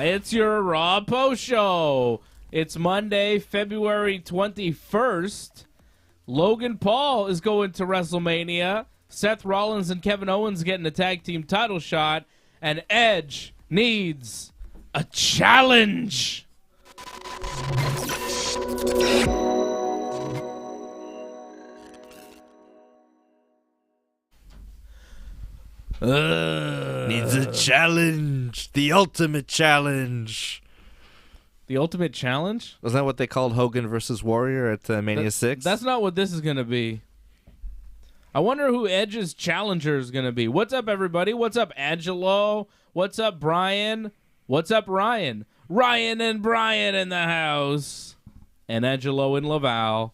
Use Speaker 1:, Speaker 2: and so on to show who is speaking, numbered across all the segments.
Speaker 1: It's your Raw Post Show. It's Monday, February 21st. Logan Paul is going to WrestleMania. Seth Rollins and Kevin Owens getting a tag team title shot. And Edge needs a challenge.
Speaker 2: Needs a challenge. The ultimate challenge.
Speaker 1: The ultimate challenge?
Speaker 2: Wasn't that what they called Hogan versus Warrior at Mania 6?
Speaker 1: That's not what this is going to be. I wonder who Edge's challenger is going to be. What's up, everybody? What's up, Angelo? What's up, Brian? What's up, Ryan? Ryan and Brian in the house. And Angelo and Laval.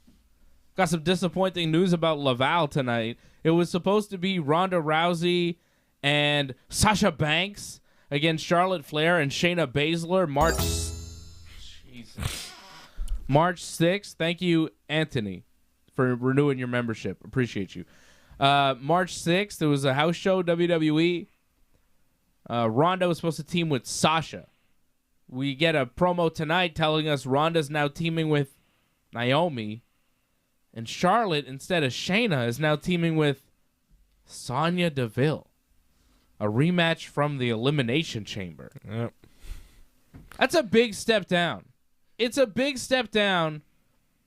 Speaker 1: Got some disappointing news about Laval tonight. It was supposed to be Ronda Rousey and Sasha Banks against Charlotte Flair and Shayna Baszler March 6th. Thank you, Anthony, for renewing your membership. Appreciate you. March 6th, it was a house show, WWE. Ronda was supposed to team with Sasha. We get a promo tonight telling us Ronda's now teaming with Naomi. And Charlotte, instead of Shayna, is now teaming with Sonya Deville. A rematch from the Elimination Chamber.
Speaker 2: Yep.
Speaker 1: That's a big step down. It's a big step down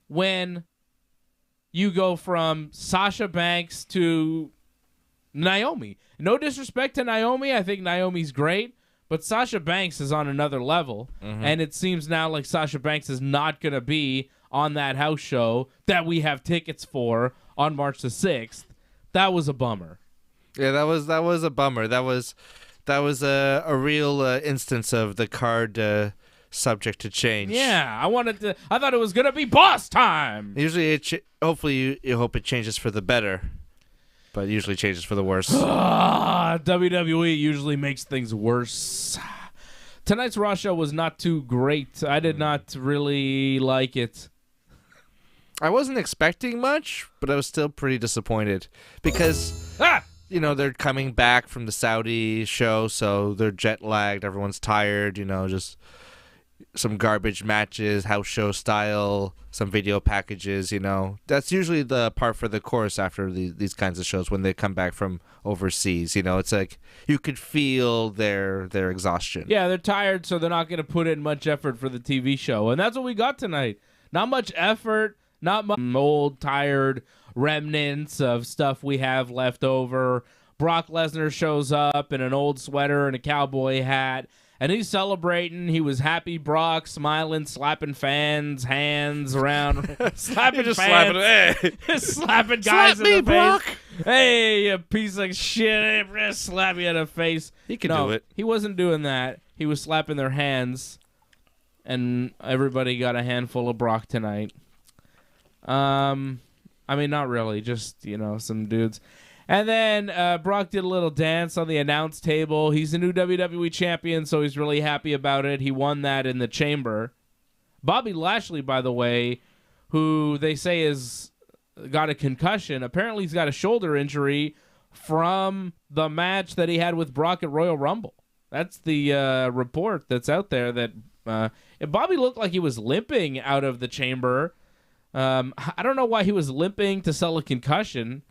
Speaker 1: when you go from Sasha Banks to Naomi. No disrespect to Naomi. I think Naomi's great. But Sasha Banks is on another level. Mm-hmm. And it seems now like Sasha Banks is not going to be on that house show that we have tickets for on March the 6th. That was a bummer.
Speaker 2: Yeah, that was a bummer. That was a real instance of the card subject to change.
Speaker 1: Yeah, I thought it was gonna be boss time.
Speaker 2: Usually, hopefully you hope it changes for the better, but it usually changes for the worse.
Speaker 1: WWE usually makes things worse. Tonight's Raw show was not too great. I did not really like it.
Speaker 2: I wasn't expecting much, but I was still pretty disappointed because they're coming back from the Saudi show, so they're jet lagged. Everyone's tired. Just some garbage matches, house show style, some video packages. That's usually the part for the course after these kinds of shows when they come back from overseas. It's like you could feel their exhaustion.
Speaker 1: Yeah, they're tired, so they're not going to put in much effort for the TV show, and that's what we got tonight. Not much effort. Not much old, tired remnants of stuff we have left over. Brock Lesnar shows up in an old sweater and a cowboy hat, and he's celebrating. He was happy Brock, smiling, slapping fans' hands around. Slapping fans. Slapping guys in the
Speaker 2: Brock.
Speaker 1: face. Hey, you piece of shit. Slap you in the face.
Speaker 2: He can do it.
Speaker 1: He wasn't doing that. He was slapping their hands, and everybody got a handful of Brock tonight. Not really, just, some dudes. And then Brock did a little dance on the announce table. He's the new WWE champion, so he's really happy about it. He won that in the chamber. Bobby Lashley, by the way, who they say has got a concussion, apparently he's got a shoulder injury from the match that he had with Brock at Royal Rumble. That's the report that's out there that Bobby looked like he was limping out of the chamber. I don't know why he was limping to sell a concussion,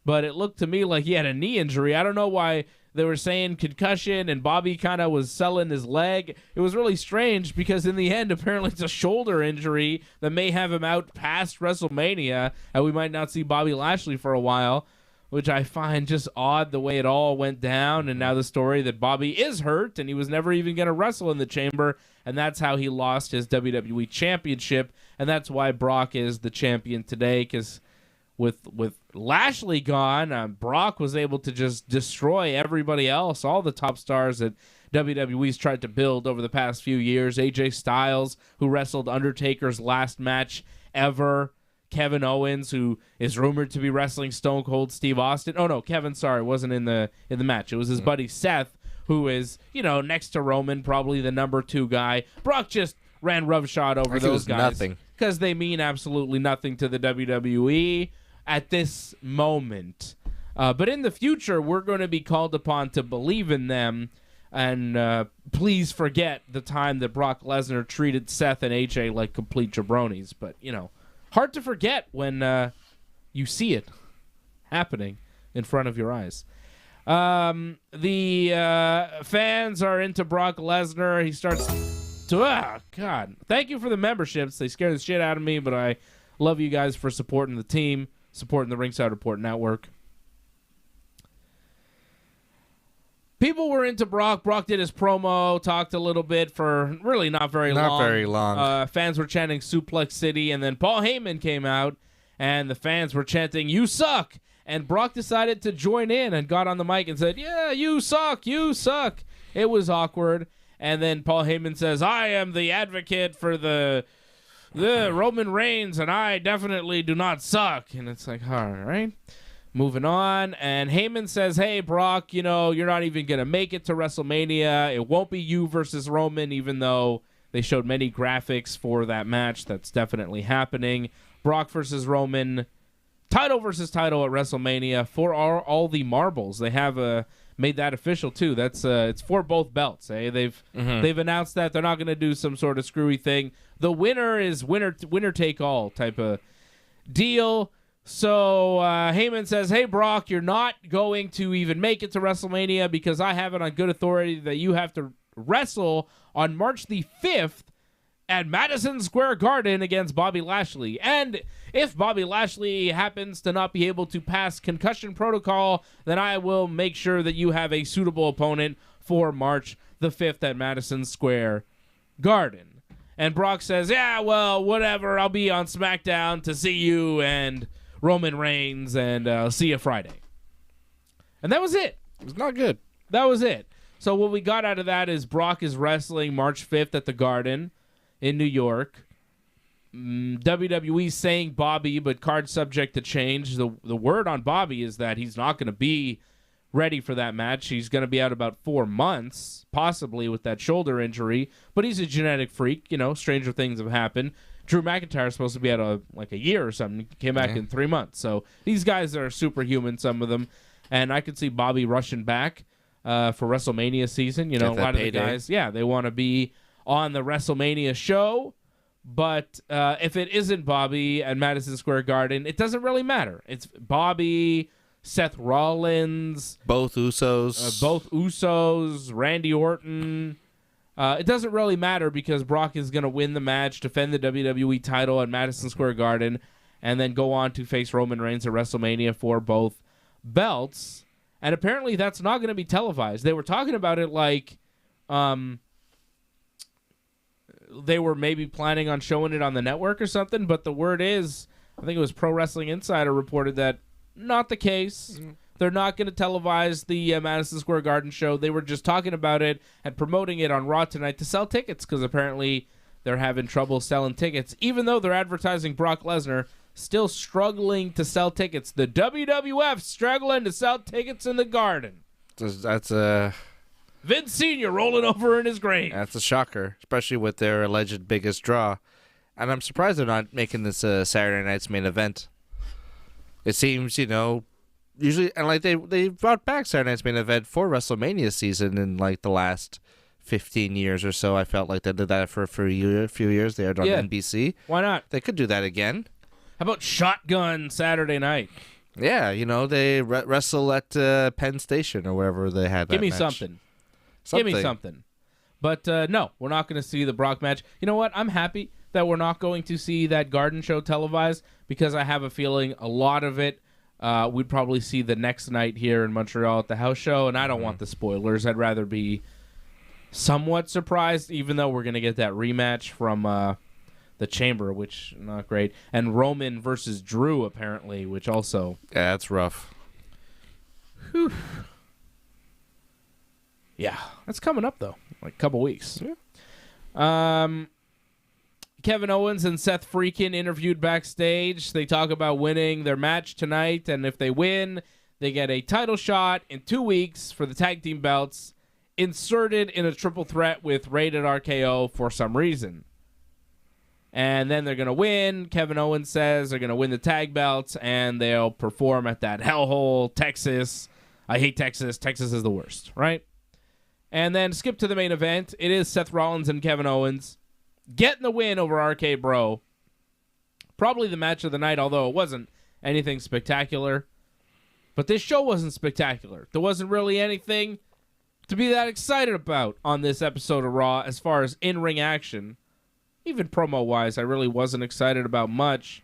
Speaker 1: but it looked to me like he had a knee injury. I don't know why they were saying concussion and Bobby kind of was selling his leg. It was really strange because in the end, apparently it's a shoulder injury that may have him out past WrestleMania, and we might not see Bobby Lashley for a while, which I find just odd the way it all went down. And now the story that Bobby is hurt and he was never even going to wrestle in the chamber, and that's how he lost his WWE Championship. And that's why Brock is the champion today, because with Lashley gone, Brock was able to just destroy everybody else, all the top stars that WWE's tried to build over the past few years. AJ Styles, who wrestled Undertaker's last match ever. Kevin Owens, who is rumored to be wrestling Stone Cold Steve Austin. Oh, no, Kevin, sorry, wasn't in the match. It was his buddy Seth, who is, next to Roman, probably the number 2 guy. Brock just ran roughshod over those guys.
Speaker 2: Nothing.
Speaker 1: Because they mean absolutely nothing to the WWE at this moment. But in the future, we're going to be called upon to believe in them And please forget the time that Brock Lesnar treated Seth and AJ like complete jabronis. But, hard to forget when you see it happening in front of your eyes. The fans are into Brock Lesnar. He starts to, God. Thank you for the memberships. They scare the shit out of me, but I love you guys for supporting the team, supporting the Ringside Report Network. People were into Brock. Brock did his promo, talked a little bit for really not very long.
Speaker 2: Not very long.
Speaker 1: Fans were chanting Suplex City, and then Paul Heyman came out, and the fans were chanting, "You suck!" And Brock decided to join in and got on the mic and said, "Yeah, you suck, you suck." It was awkward. And then Paul Heyman says, "I am the advocate for the Roman Reigns, and I definitely do not suck." And it's like, all right. Moving on, and Heyman says, "Hey, Brock, you're not even going to make it to WrestleMania. It won't be you versus Roman, even though they showed many graphics for that match. That's definitely happening. Brock versus Roman, title versus title at WrestleMania for all the marbles. They have made that official, too. That's it's for both belts. They've announced that they're not going to do some sort of screwy thing. The winner is winner take all type of deal." So Heyman says, "Hey, Brock, you're not going to even make it to WrestleMania because I have it on good authority that you have to wrestle on March the 5th at Madison Square Garden against Bobby Lashley. And if Bobby Lashley happens to not be able to pass concussion protocol, then I will make sure that you have a suitable opponent for March the 5th at Madison Square Garden." And Brock says, "Yeah, well, whatever. I'll be on SmackDown to see you and Roman Reigns, and I'll see you Friday." And that was it.
Speaker 2: It was not good.
Speaker 1: That was it. So what we got out of that is Brock is wrestling March 5th at the Garden in New York. WWE saying Bobby, but card subject to change. The word on Bobby is that he's not going to be ready for that match. He's going to be out about 4 months, possibly with that shoulder injury, but he's a genetic freak. Stranger things have happened. Drew McIntyre is supposed to be out a year or something. He came back in 3 months. So these guys are superhuman, some of them. And I could see Bobby rushing back for WrestleMania season. A lot of the guys, they want to be on the WrestleMania show. But if it isn't Bobby at Madison Square Garden, it doesn't really matter. It's Bobby, Seth Rollins.
Speaker 2: Both Usos.
Speaker 1: Randy Orton. It doesn't really matter because Brock is going to win the match, defend the WWE title at Madison Square Garden, and then go on to face Roman Reigns at WrestleMania for both belts. And apparently that's not going to be televised. They were talking about it like they were maybe planning on showing it on the network or something, but the word is, I think it was Pro Wrestling Insider reported that not the case. They're not going to televise the Madison Square Garden show. They were just talking about it and promoting it on Raw tonight to sell tickets because apparently they're having trouble selling tickets. Even though they're advertising Brock Lesnar, still struggling to sell tickets. The WWF struggling to sell tickets in the Garden.
Speaker 2: That's a...
Speaker 1: Vince Sr. rolling over in his grave.
Speaker 2: That's a shocker, especially with their alleged biggest draw. And I'm surprised they're not making this Saturday night's main event. It seems, usually, and they brought back Saturday night's main event for WrestleMania season in the last 15 years or so. I felt like they did that for a few years. They aired on NBC.
Speaker 1: Why not?
Speaker 2: They could do that again.
Speaker 1: How about Shotgun Saturday night?
Speaker 2: Yeah, they wrestle at Penn Station or wherever they had that
Speaker 1: Give me
Speaker 2: match.
Speaker 1: something. Give me something. But no, we're not going to see the Brock match. You know what? I'm happy that we're not going to see that Garden show televised because I have a feeling a lot of it we'd probably see the next night here in Montreal at the house show, and I don't want the spoilers. I'd rather be somewhat surprised, even though we're going to get that rematch from the Chamber, which not great, and Roman versus Drew, apparently, which also...
Speaker 2: Yeah, that's rough.
Speaker 1: Whew. Yeah, that's coming up, though, a couple weeks. Yeah. Kevin Owens and Seth Freakin interviewed backstage. They talk about winning their match tonight, and if they win, they get a title shot in 2 weeks for the tag team belts, inserted in a triple threat with Rated RKO for some reason. And then they're going to win. Kevin Owens says they're going to win the tag belts, and they'll perform at that hellhole, Texas. I hate Texas. Texas is the worst, right? And then skip to the main event. It is Seth Rollins and Kevin Owens getting the win over RK Bro. Probably the match of the night, although it wasn't anything spectacular. But this show wasn't spectacular. There wasn't really anything to be that excited about on this episode of Raw as far as in-ring action. Even promo-wise, I really wasn't excited about much.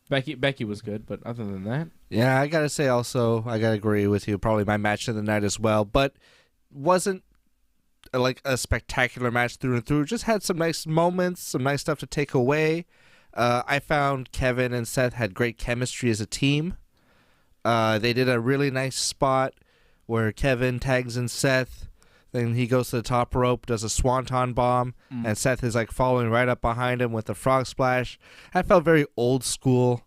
Speaker 1: Becky was good, but other than that...
Speaker 2: Yeah, I gotta say also, I gotta agree with you. Probably my match of the night as well, but wasn't like a spectacular match through and through. Just had some nice moments, some nice stuff to take away. I found Kevin and Seth had great chemistry as a team. They did a really nice spot where Kevin tags in Seth. Then he goes to the top rope, does a swanton bomb, and Seth is like following right up behind him with a frog splash. I felt very old school,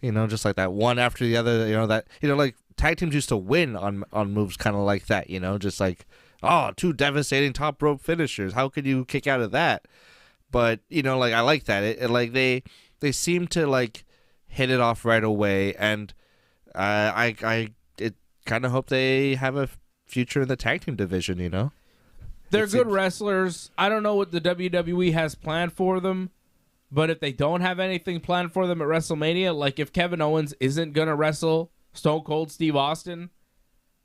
Speaker 2: just like that one after the other. Like tag teams used to win on moves kind of like that. Just like, oh, 2 devastating top rope finishers. How could you kick out of that? But I like that. It like they seem to like hit it off right away, and I kind of hope they have a future in the tag team division,
Speaker 1: They're good wrestlers. I don't know what the WWE has planned for them, but if they don't have anything planned for them at WrestleMania, like if Kevin Owens isn't going to wrestle Stone Cold Steve Austin,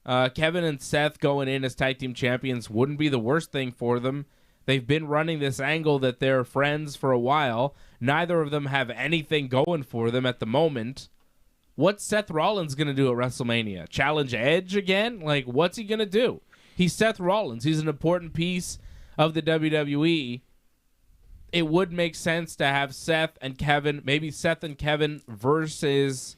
Speaker 1: Kevin and Seth going in as tag team champions wouldn't be the worst thing for them. They've been running this angle that they're friends for a while. Neither of them have anything going for them at the moment. What's Seth Rollins going to do at WrestleMania? Challenge Edge again? Like, what's he going to do? He's Seth Rollins. He's an important piece of the WWE. It would make sense to have Seth and Kevin, maybe Seth and Kevin versus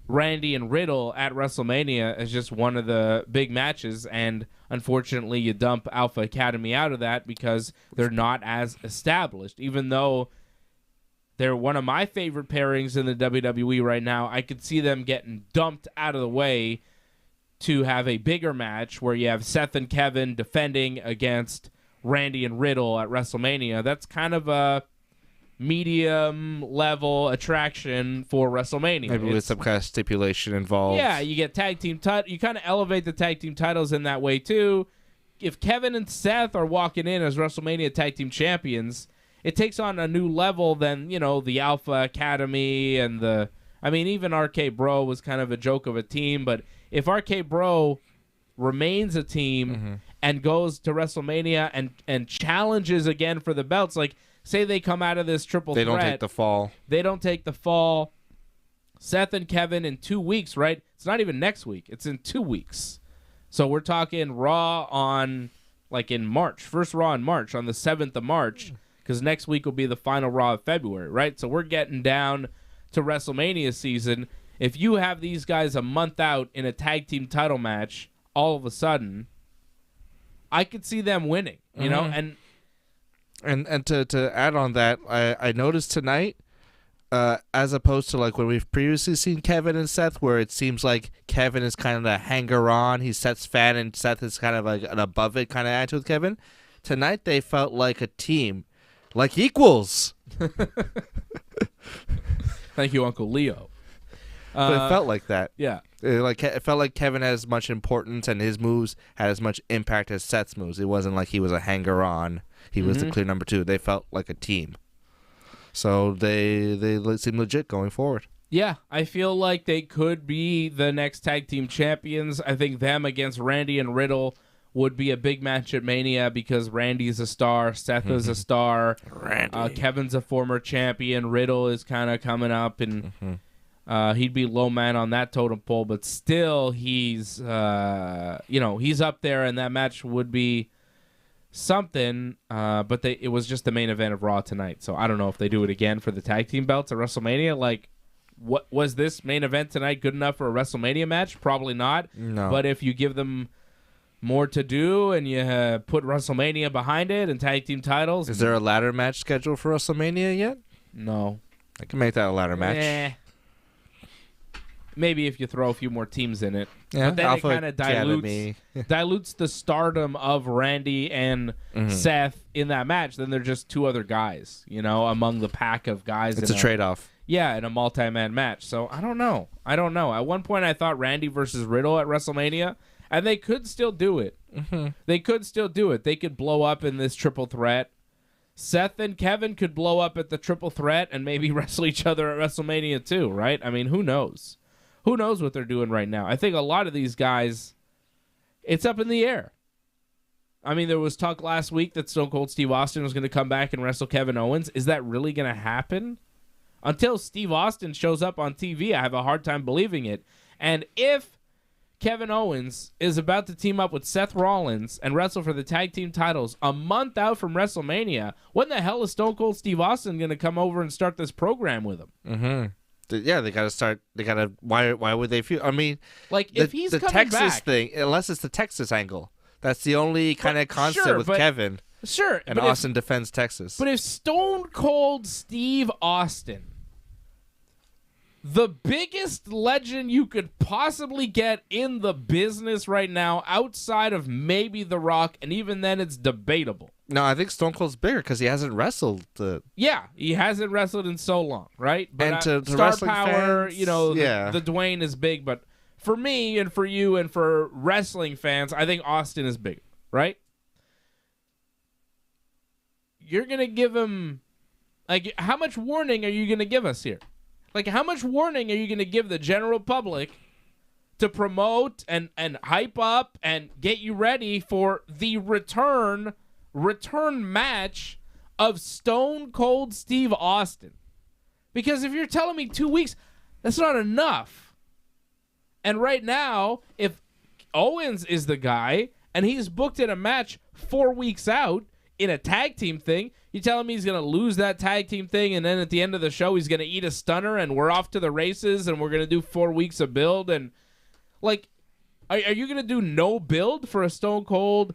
Speaker 1: Randy and Riddle at WrestleMania as just one of the big matches. And unfortunately, you dump Alpha Academy out of that because they're not as established, even though they're one of my favorite pairings in the WWE right now. I could see them getting dumped out of the way to have a bigger match where you have Seth and Kevin defending against Randy and Riddle at WrestleMania. That's kind of a medium-level attraction for WrestleMania.
Speaker 2: Maybe with some kind of stipulation involved.
Speaker 1: Yeah, you get tag team you kind of elevate the tag team titles in that way, too. If Kevin and Seth are walking in as WrestleMania tag team champions, it takes on a new level than, the Alpha Academy and even RK Bro was kind of a joke of a team, but if RK Bro remains a team and goes to WrestleMania and challenges again for the belts, like say they come out of this triple threat.
Speaker 2: They don't take the fall.
Speaker 1: They don't take the fall. Seth and Kevin in 2 weeks, right? It's not even next week. It's in 2 weeks. So we're talking Raw on, in March. First Raw in March, on the 7th of March, because next week will be the final Raw of February, right? So we're getting down to WrestleMania season. If you have these guys a month out in a tag team title match, all of a sudden, I could see them winning, And
Speaker 2: to add on that, I noticed tonight, as opposed to when we've previously seen Kevin and Seth, where it seems like Kevin is kind of a hanger-on, he's Seth's fan, and Seth is kind of like an above-it kind of attitude with Kevin. Tonight they felt like a team, like equals.
Speaker 1: Thank you, Uncle Leo.
Speaker 2: But it felt like that.
Speaker 1: Yeah.
Speaker 2: It felt like Kevin had as much importance and his moves had as much impact as Seth's moves. It wasn't like he was a hanger-on. He was the clear number 2. They felt like a team. So they seem legit going forward.
Speaker 1: Yeah, I feel like they could be the next tag team champions. I think them against Randy and Riddle would be a big match at Mania because Randy's a star, Seth is a star, Kevin's a former champion, Riddle is kind of coming up, and he'd be low man on that totem pole, but still he's he's up there, and that match would be something. But it was just the main event of Raw tonight, so I don't know if they do it again for the tag team belts at WrestleMania. What was this main event tonight good enough for a WrestleMania match? Probably not.
Speaker 2: No.
Speaker 1: But if you give them more to do and you put WrestleMania behind it and tag team titles.
Speaker 2: Is there a ladder match scheduled for WrestleMania yet?
Speaker 1: No.
Speaker 2: I can make that a ladder match.
Speaker 1: Maybe if you throw a few more teams in it.
Speaker 2: Yeah,
Speaker 1: but then
Speaker 2: Alpha
Speaker 1: it kind of dilutes the stardom of Randy and Seth in that match. Then they're just 2 other guys, among the pack of guys.
Speaker 2: It's a trade-off.
Speaker 1: Yeah, in a multi-man match. So I don't know. At one point I thought Randy versus Riddle at WrestleMania, And they could still do it.
Speaker 2: Mm-hmm.
Speaker 1: They could still do it. They could blow up in this triple threat. Seth and Kevin could blow up at the triple threat and maybe wrestle each other at WrestleMania too, right? I mean, who knows? Who knows what they're doing right now? I think a lot of these guys, it's up in the air. I mean, there was talk last week that Stone Cold Steve Austin was going to come back and wrestle Kevin Owens. Is that really going to happen? Until Steve Austin shows up on TV, I have a hard time believing it. And if Kevin Owens is about to team up with Seth Rollins and wrestle for the tag team titles a month out from WrestleMania, when the hell is Stone Cold Steve Austin going to come over and start this program with him?
Speaker 2: Mm-hmm. Yeah, they got to start. They got to. Why would they feel? I mean,
Speaker 1: like if he's
Speaker 2: the
Speaker 1: coming
Speaker 2: Texas
Speaker 1: back,
Speaker 2: thing, unless it's the Texas angle, that's the only kind of concept
Speaker 1: sure,
Speaker 2: with
Speaker 1: but,
Speaker 2: Kevin.
Speaker 1: Sure,
Speaker 2: and Austin defends Texas.
Speaker 1: But if Stone Cold Steve Austin, the biggest legend you could possibly get in the business right now, outside of maybe The Rock, and even then it's debatable.
Speaker 2: No, I think Stone Cold's bigger because he hasn't wrestled.
Speaker 1: Yeah, he hasn't wrestled in so long, right? But
Speaker 2: and to
Speaker 1: star
Speaker 2: wrestling
Speaker 1: power,
Speaker 2: fans,
Speaker 1: you know,
Speaker 2: yeah.
Speaker 1: the Dwayne is big, but for me and for you and for wrestling fans, I think Austin is big, right? You're going to give him, like, how much warning are you going to give us here? Like, how much warning are you going to give the general public to promote and hype up and get you ready for the return match of Stone Cold Steve Austin? Because if you're telling me 2 weeks, that's not enough. And right now, if Owens is the guy and he's booked in a match 4 weeks out in a tag team thing, you telling me he's going to lose that tag team thing and then at the end of the show he's going to eat a stunner and we're off to the races and we're going to do 4 weeks of build? And, like, are you going to do no build for a Stone Cold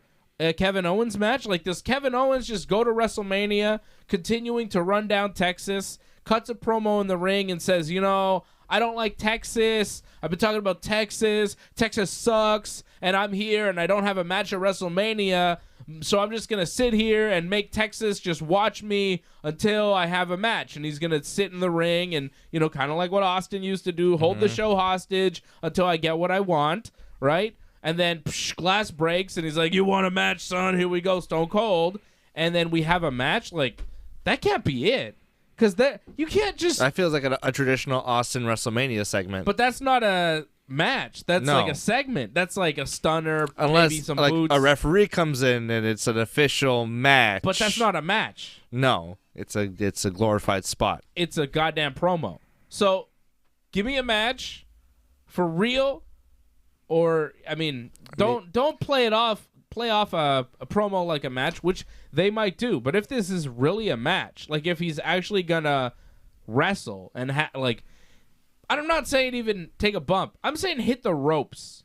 Speaker 1: Kevin Owens match? Like, does Kevin Owens just go to WrestleMania, continuing to run down Texas, cuts a promo in the ring and says, you know, I don't like Texas. I've been talking about Texas. Texas sucks, and I'm here, and I don't have a match at WrestleMania, so I'm just going to sit here and make Texas just watch me until I have a match. And he's going to sit in the ring and, you know, kind of like what Austin used to do, hold the show hostage until I get what I want, right? And then glass breaks, and he's like, you want a match, son? Here we go, Stone Cold. And then we have a match. Like, that can't be it. Because that you can't just...
Speaker 2: That feels like a traditional Austin WrestleMania segment.
Speaker 1: But that's not a match. That's like a segment. That's like a stunner, maybe some
Speaker 2: like
Speaker 1: boots.
Speaker 2: a referee comes in and it's an official match.
Speaker 1: But that's not a match.
Speaker 2: No, it's a glorified spot.
Speaker 1: It's a goddamn promo. So, give me a match for real, or I mean, don't play off a promo like a match, which they might do. But if this is really a match, like if he's actually gonna wrestle and like, I'm not saying even take a bump. I'm saying hit the ropes.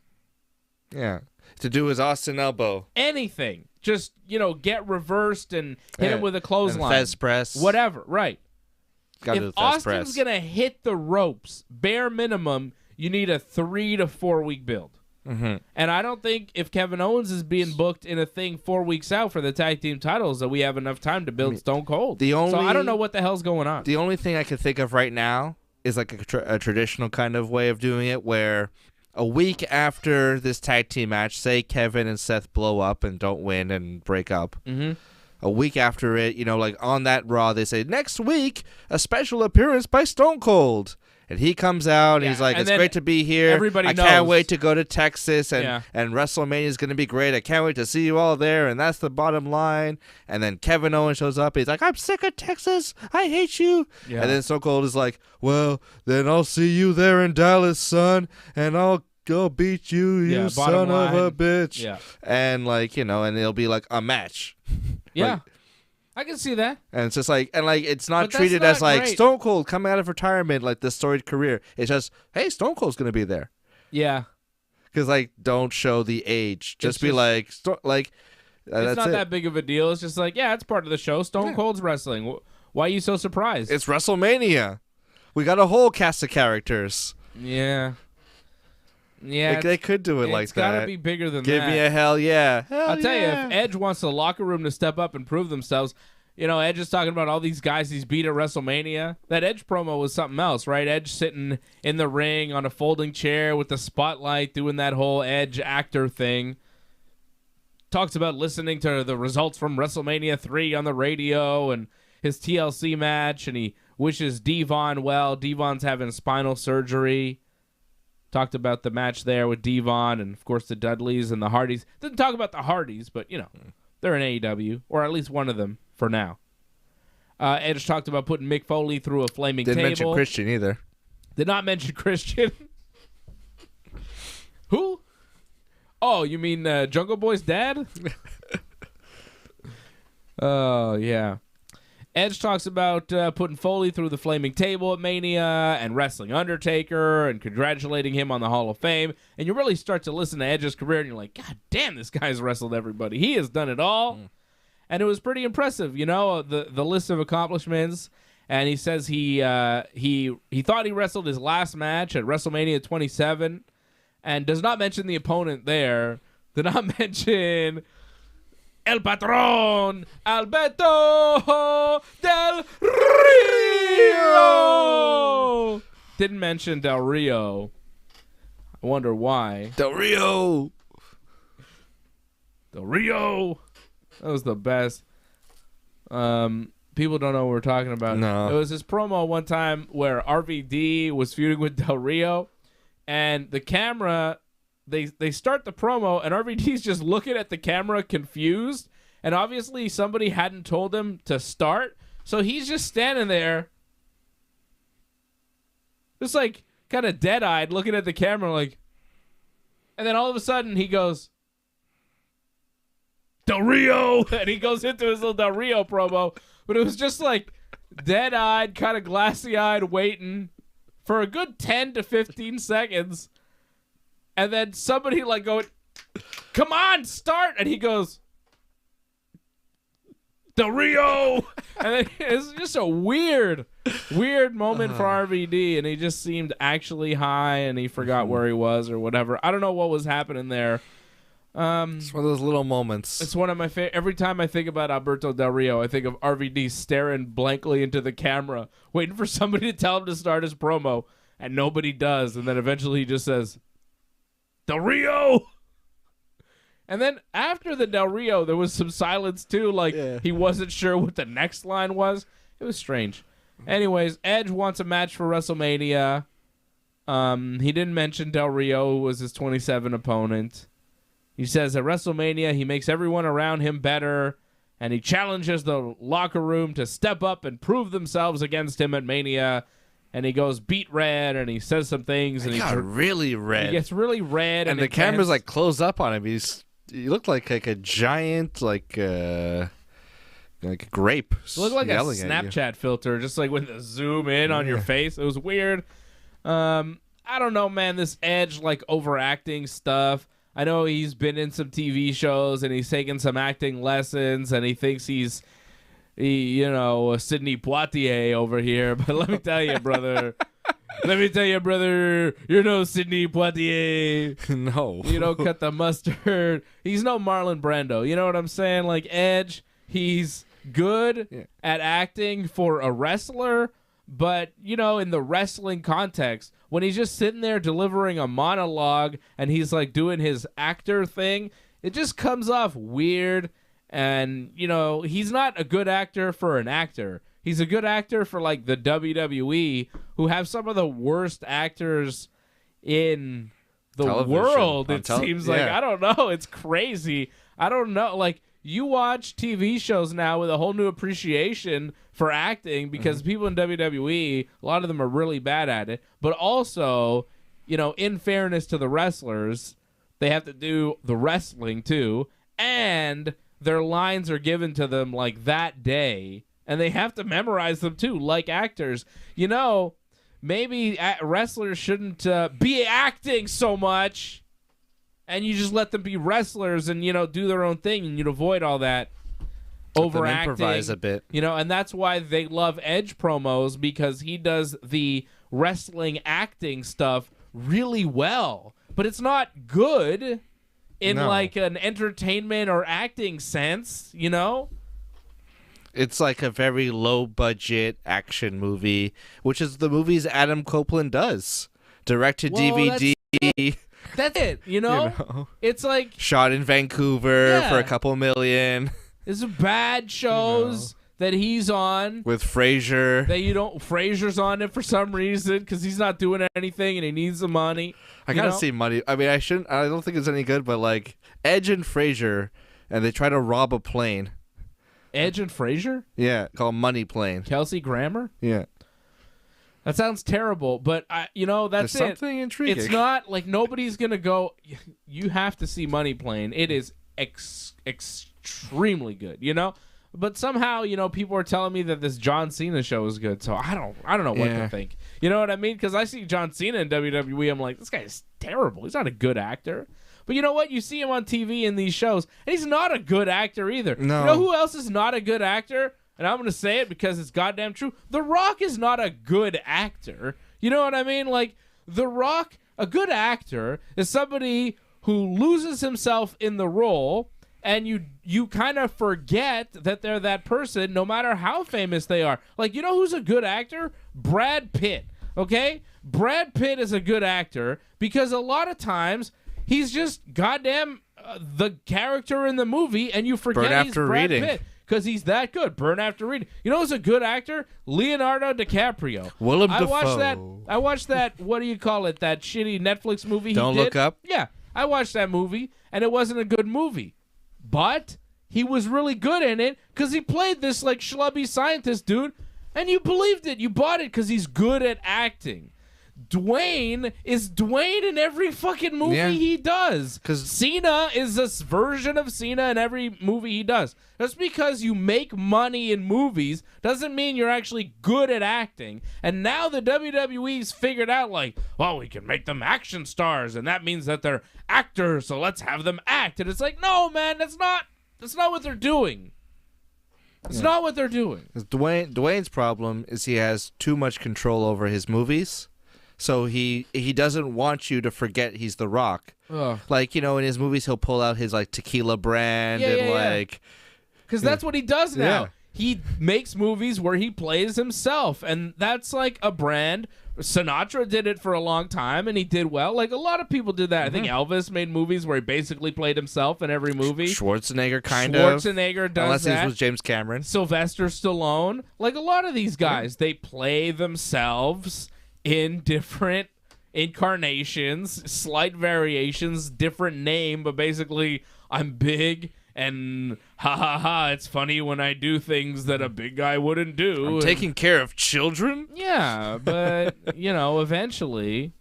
Speaker 2: Yeah, to do his Austin elbow.
Speaker 1: Anything. Just, you know, get reversed and hit him with a clothesline.
Speaker 2: Fez press.
Speaker 1: Whatever, right.
Speaker 2: Gotta do
Speaker 1: if
Speaker 2: the Fez
Speaker 1: Austin's
Speaker 2: press.
Speaker 1: going to hit the ropes, bare minimum, you need a 3 to 4 week build.
Speaker 2: Mm-hmm.
Speaker 1: And I don't think if Kevin Owens is being booked in a thing 4 weeks out for the tag team titles that we have enough time to build Stone Cold. So I don't know what the hell's going on.
Speaker 2: The only thing I can think of right now is like a traditional kind of way of doing it where a week after this tag team match, say Kevin and Seth blow up and don't win and break up.
Speaker 1: Mm-hmm.
Speaker 2: A week after it, you know, like on that Raw, they say, next week, a special appearance by Stone Cold. And he comes out and he's like, it's great to be here.
Speaker 1: Everybody
Speaker 2: I
Speaker 1: knows.
Speaker 2: can't wait to go to Texas and WrestleMania is going to be great. I can't wait to see you all there. And that's the bottom line. And then Kevin Owens shows up. He's like, I'm sick of Texas. I hate you. Yeah. And then Stone Cold is like, well, then I'll see you there in Dallas, son. And I'll go beat you, you son of a bitch.
Speaker 1: Yeah.
Speaker 2: And like, you know, and it'll be like a match.
Speaker 1: Yeah.
Speaker 2: Like,
Speaker 1: I can see that.
Speaker 2: and it's just like, and like, it's not
Speaker 1: But
Speaker 2: treated
Speaker 1: that's
Speaker 2: as
Speaker 1: not
Speaker 2: like
Speaker 1: great.
Speaker 2: Stone Cold coming out of retirement, like this storied career. It's just, hey, Stone Cold's gonna be there.
Speaker 1: Yeah.
Speaker 2: Because like, don't show the age. Just be
Speaker 1: just-
Speaker 2: like,
Speaker 1: It's
Speaker 2: that's
Speaker 1: not
Speaker 2: it.
Speaker 1: that big of a deal. It's just like, yeah, it's part of the show. Stone Cold's wrestling. Why are you so surprised?
Speaker 2: It's WrestleMania. We got a whole cast of characters.
Speaker 1: Yeah. Yeah.
Speaker 2: Like, they could do it like that.
Speaker 1: It's got to be bigger than
Speaker 2: Give
Speaker 1: that.
Speaker 2: me a hell yeah. Hell
Speaker 1: I'll tell you,
Speaker 2: yeah.
Speaker 1: if Edge wants the locker room to step up and prove themselves, Edge is talking about all these guys he's beat at WrestleMania. That Edge promo was something else, right? Edge sitting in the ring on a folding chair with the spotlight, doing that whole Edge actor thing. Talks about listening to the results from WrestleMania 3 on the radio and his TLC match, and he wishes Devon well. Devon's having spinal surgery. Talked about the match there with Devon and, of course, the Dudleys and the Hardys. Didn't talk about the Hardys, but, they're in AEW, or at least one of them for now. Edge talked about putting Mick Foley through a flaming table.
Speaker 2: Didn't mention Christian either.
Speaker 1: Did not mention Christian. Who? Oh, you mean Jungle Boy's dad? Oh, yeah. Edge talks about putting Foley through the flaming table at Mania and wrestling Undertaker and congratulating him on the Hall of Fame. And you really start to listen to Edge's career and you're like, God damn, this guy's wrestled everybody. He has done it all. And it was pretty impressive, the list of accomplishments. And he says he thought he wrestled his last match at WrestleMania 27 and does not mention the opponent there. Did not mention El Patron, Alberto Del Rio. Didn't mention Del Rio. I wonder why.
Speaker 2: Del Rio.
Speaker 1: Del Rio. That was the best. People don't know what we're talking about.
Speaker 2: No.
Speaker 1: It was this promo one time where RVD was feuding with Del Rio, and the camera... They start the promo, and RVD's just looking at the camera confused, and obviously somebody hadn't told him to start, so he's just standing there just like kind of dead-eyed looking at the camera like, and then all of a sudden he goes, Del Rio, and he goes into his little Del Rio promo, but it was just like dead-eyed, kind of glassy-eyed waiting for a good 10 to 15 seconds. And then somebody like going, come on, start. And he goes, Del Rio. And then it's just a weird moment for RVD. And he just seemed actually high and he forgot where he was or whatever. I don't know what was happening there.
Speaker 2: It's one of those little moments.
Speaker 1: It's one of my favorite. Every time I think about Alberto Del Rio, I think of RVD staring blankly into the camera, waiting for somebody to tell him to start his promo. And nobody does. And then eventually he just says, Del Rio! And then after the Del Rio, there was some silence too, like he wasn't sure what the next line was. It was strange. Anyways, Edge wants a match for WrestleMania. He didn't mention Del Rio, who was his 27 opponent. He says at WrestleMania, he makes everyone around him better, and he challenges the locker room to step up and prove themselves against him at Mania. And he goes beat red, and he says some things. And
Speaker 2: he got really red.
Speaker 1: He gets really red.
Speaker 2: And the camera's like close up on him. He looked like a giant, like a grape.
Speaker 1: It looked like a Snapchat filter, just like with the zoom in on your face. It was weird. I don't know, man, this Edge, like, overacting stuff. I know he's been in some TV shows, and he's taken some acting lessons, and he thinks he's... Sidney Poitier over here. But let me tell you, brother. You're no Sidney Poitier.
Speaker 2: No.
Speaker 1: You don't cut the mustard. He's no Marlon Brando. You know what I'm saying? Like, Edge, he's good at acting for a wrestler. But, in the wrestling context, when he's just sitting there delivering a monologue and he's, like, doing his actor thing, it just comes off weird. And, he's not a good actor for an actor. He's a good actor for, like, the WWE, who have some of the worst actors in the world, it seems like. I don't know. It's crazy. I don't know. Like, you watch TV shows now with a whole new appreciation for acting because people in WWE, a lot of them are really bad at it. But also, in fairness to the wrestlers, they have to do the wrestling, too. And... their lines are given to them like that day, and they have to memorize them too, like actors. Maybe wrestlers shouldn't be acting so much, and you just let them be wrestlers and, do their own thing, and you'd avoid all that overacting.
Speaker 2: Improvise a bit.
Speaker 1: And that's why they love Edge promos, because he does the wrestling acting stuff really well. But it's not good in like an entertainment or acting sense,
Speaker 2: It's like a very low-budget action movie, which is the movies Adam Copeland does. Direct to DVD.
Speaker 1: That's it, you know? It's like...
Speaker 2: Shot in Vancouver for a couple million.
Speaker 1: It's bad shows that he's on.
Speaker 2: With Frasier.
Speaker 1: Frasier's on it for some reason because he's not doing anything and he needs the money.
Speaker 2: I gotta see money. I mean, I don't think it's any good, but like Edge and Frasier, and they try to rob a plane.
Speaker 1: Edge and Frasier?
Speaker 2: Yeah, called Money Plane.
Speaker 1: Kelsey Grammer?
Speaker 2: Yeah.
Speaker 1: That sounds terrible, but that's
Speaker 2: There's something intriguing.
Speaker 1: It's not like nobody's gonna go. You have to see Money Plane. It is extremely good, you know. But somehow, people are telling me that this John Cena show is good, so I don't know what to think. You know what I mean? Because I see John Cena in WWE, I'm like, this guy is terrible. He's not a good actor. But you know what? You see him on TV in these shows, and he's not a good actor either.
Speaker 2: No.
Speaker 1: You know who else is not a good actor? And I'm going to say it because it's goddamn true. The Rock is not a good actor. You know what I mean? Like, The Rock, a good actor, is somebody who loses himself in the role, and you kind of forget that they're that person no matter how famous they are. Like, you know who's a good actor? Brad Pitt, okay? Brad Pitt is a good actor because a lot of times he's just goddamn the character in the movie, and you forget he's Brad Pitt. Because he's that good. Burn After Reading. You know who's a good actor? Leonardo DiCaprio.
Speaker 2: Willem Dafoe.
Speaker 1: I watched that, what do you call it, that shitty Netflix movie
Speaker 2: Don't
Speaker 1: he did.
Speaker 2: Look Up?
Speaker 1: Yeah, I watched that movie, and it wasn't a good movie. But he was really good in it because he played this, like, schlubby scientist dude, and you believed it. You bought it because he's good at acting. Dwayne is Dwayne in every fucking movie he does. Because Cena is this version of Cena in every movie he does. Just because you make money in movies doesn't mean you're actually good at acting. And now the WWE's figured out, like, well, we can make them action stars, and that means that they're actors, so let's have them act. And it's like, no, man, that's not what they're doing. It's not what they're doing.
Speaker 2: Dwayne's problem is he has too much control over his movies. So he doesn't want you to forget he's The Rock. Ugh. Like, in his movies, he'll pull out his, like, tequila brand like...
Speaker 1: Because that's what he does now. Yeah. He makes movies where he plays himself, and that's, like, a brand. Sinatra did it for a long time, and he did well. Like, a lot of people did that. I think Elvis made movies where he basically played himself in every movie.
Speaker 2: Schwarzenegger
Speaker 1: Schwarzenegger does
Speaker 2: Unless
Speaker 1: that.
Speaker 2: Unless it was James Cameron.
Speaker 1: Sylvester Stallone. Like, a lot of these guys, they play themselves in different incarnations, slight variations, different name, but basically I'm big and it's funny when I do things that a big guy wouldn't do.
Speaker 2: I'm taking care of children?
Speaker 1: Yeah, but, eventually.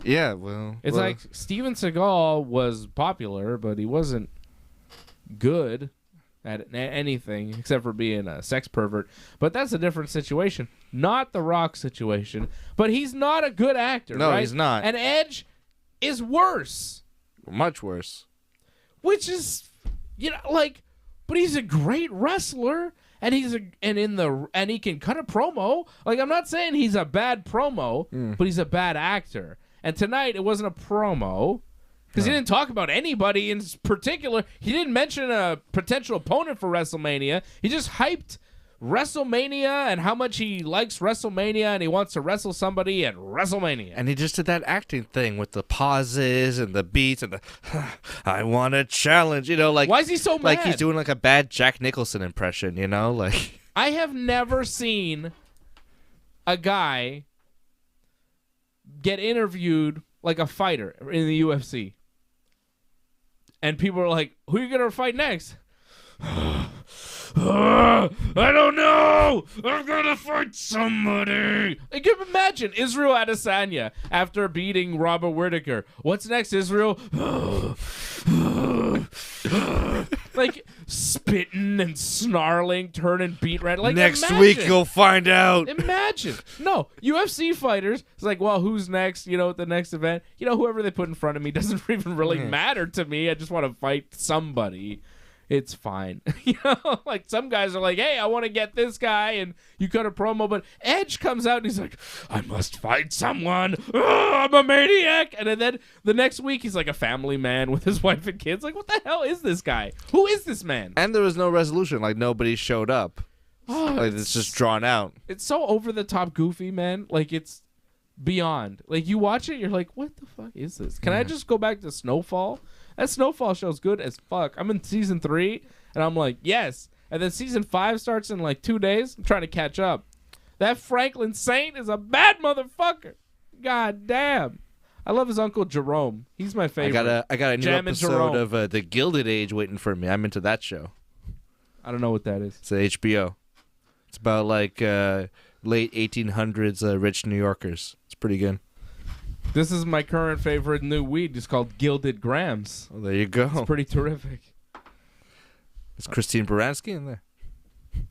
Speaker 2: Yeah, well.
Speaker 1: It's like Steven Seagal was popular, but he wasn't good at anything except for being a sex pervert. But that's a different situation. Not the Rock situation. But he's not a good actor,
Speaker 2: No,
Speaker 1: right?
Speaker 2: he's not.
Speaker 1: And Edge is worse.
Speaker 2: Much worse.
Speaker 1: Which is, but he's a great wrestler, and he can cut a promo. Like, I'm not saying he's a bad promo, but he's a bad actor. And tonight it wasn't a promo. Because he didn't talk about anybody in particular. He didn't mention a potential opponent for WrestleMania. He just hyped WrestleMania and how much he likes WrestleMania and he wants to wrestle somebody at WrestleMania.
Speaker 2: And he just did that acting thing with the pauses and the beats and the I want a challenge,
Speaker 1: Why is he so mad?
Speaker 2: Like he's doing like a bad Jack Nicholson impression, like.
Speaker 1: I have never seen a guy get interviewed like a fighter in the UFC. And people are like, who are you going to fight next? I don't know. I'm going to fight somebody. Like, can you imagine Israel Adesanya after beating Robert Whittaker? What's next, Israel? Like, spitting and snarling, turning beat red. Like,
Speaker 2: next week you'll find out.
Speaker 1: Imagine. No, UFC fighters, it's like, well, who's next, at the next event? Whoever they put in front of me doesn't even really matter to me. I just want to fight somebody. It's fine. Like some guys are like, hey, I want to get this guy, and you cut a promo, but Edge comes out and he's like, I must fight someone. I'm a maniac. And then the next week he's like a family man with his wife and kids. Like, what the hell is this guy? Who is this man?
Speaker 2: And there was no resolution. Like, nobody showed up.
Speaker 1: Oh,
Speaker 2: Like it's just drawn out.
Speaker 1: It's so over the top goofy, man. Like it's beyond. Like you watch it, you're like, what the fuck is this? Can I just go back to Snowfall? That Snowfall show's good as fuck. I'm in season 3 and I'm like, yes. And then season 5 starts in like 2 days. I'm trying to catch up. That Franklin Saint is a bad motherfucker. God damn. I love his uncle Jerome. He's my favorite.
Speaker 2: I got a new
Speaker 1: Jam and
Speaker 2: episode
Speaker 1: Jerome.
Speaker 2: of The Gilded Age waiting for me. I'm into that show.
Speaker 1: I don't know what that is.
Speaker 2: It's HBO. It's about like late 1800s rich New Yorkers. It's pretty good.
Speaker 1: This is my current favorite new weed. It's called Gilded Grams.
Speaker 2: Well, there you go.
Speaker 1: It's pretty terrific.
Speaker 2: Is Christine Baranski in there?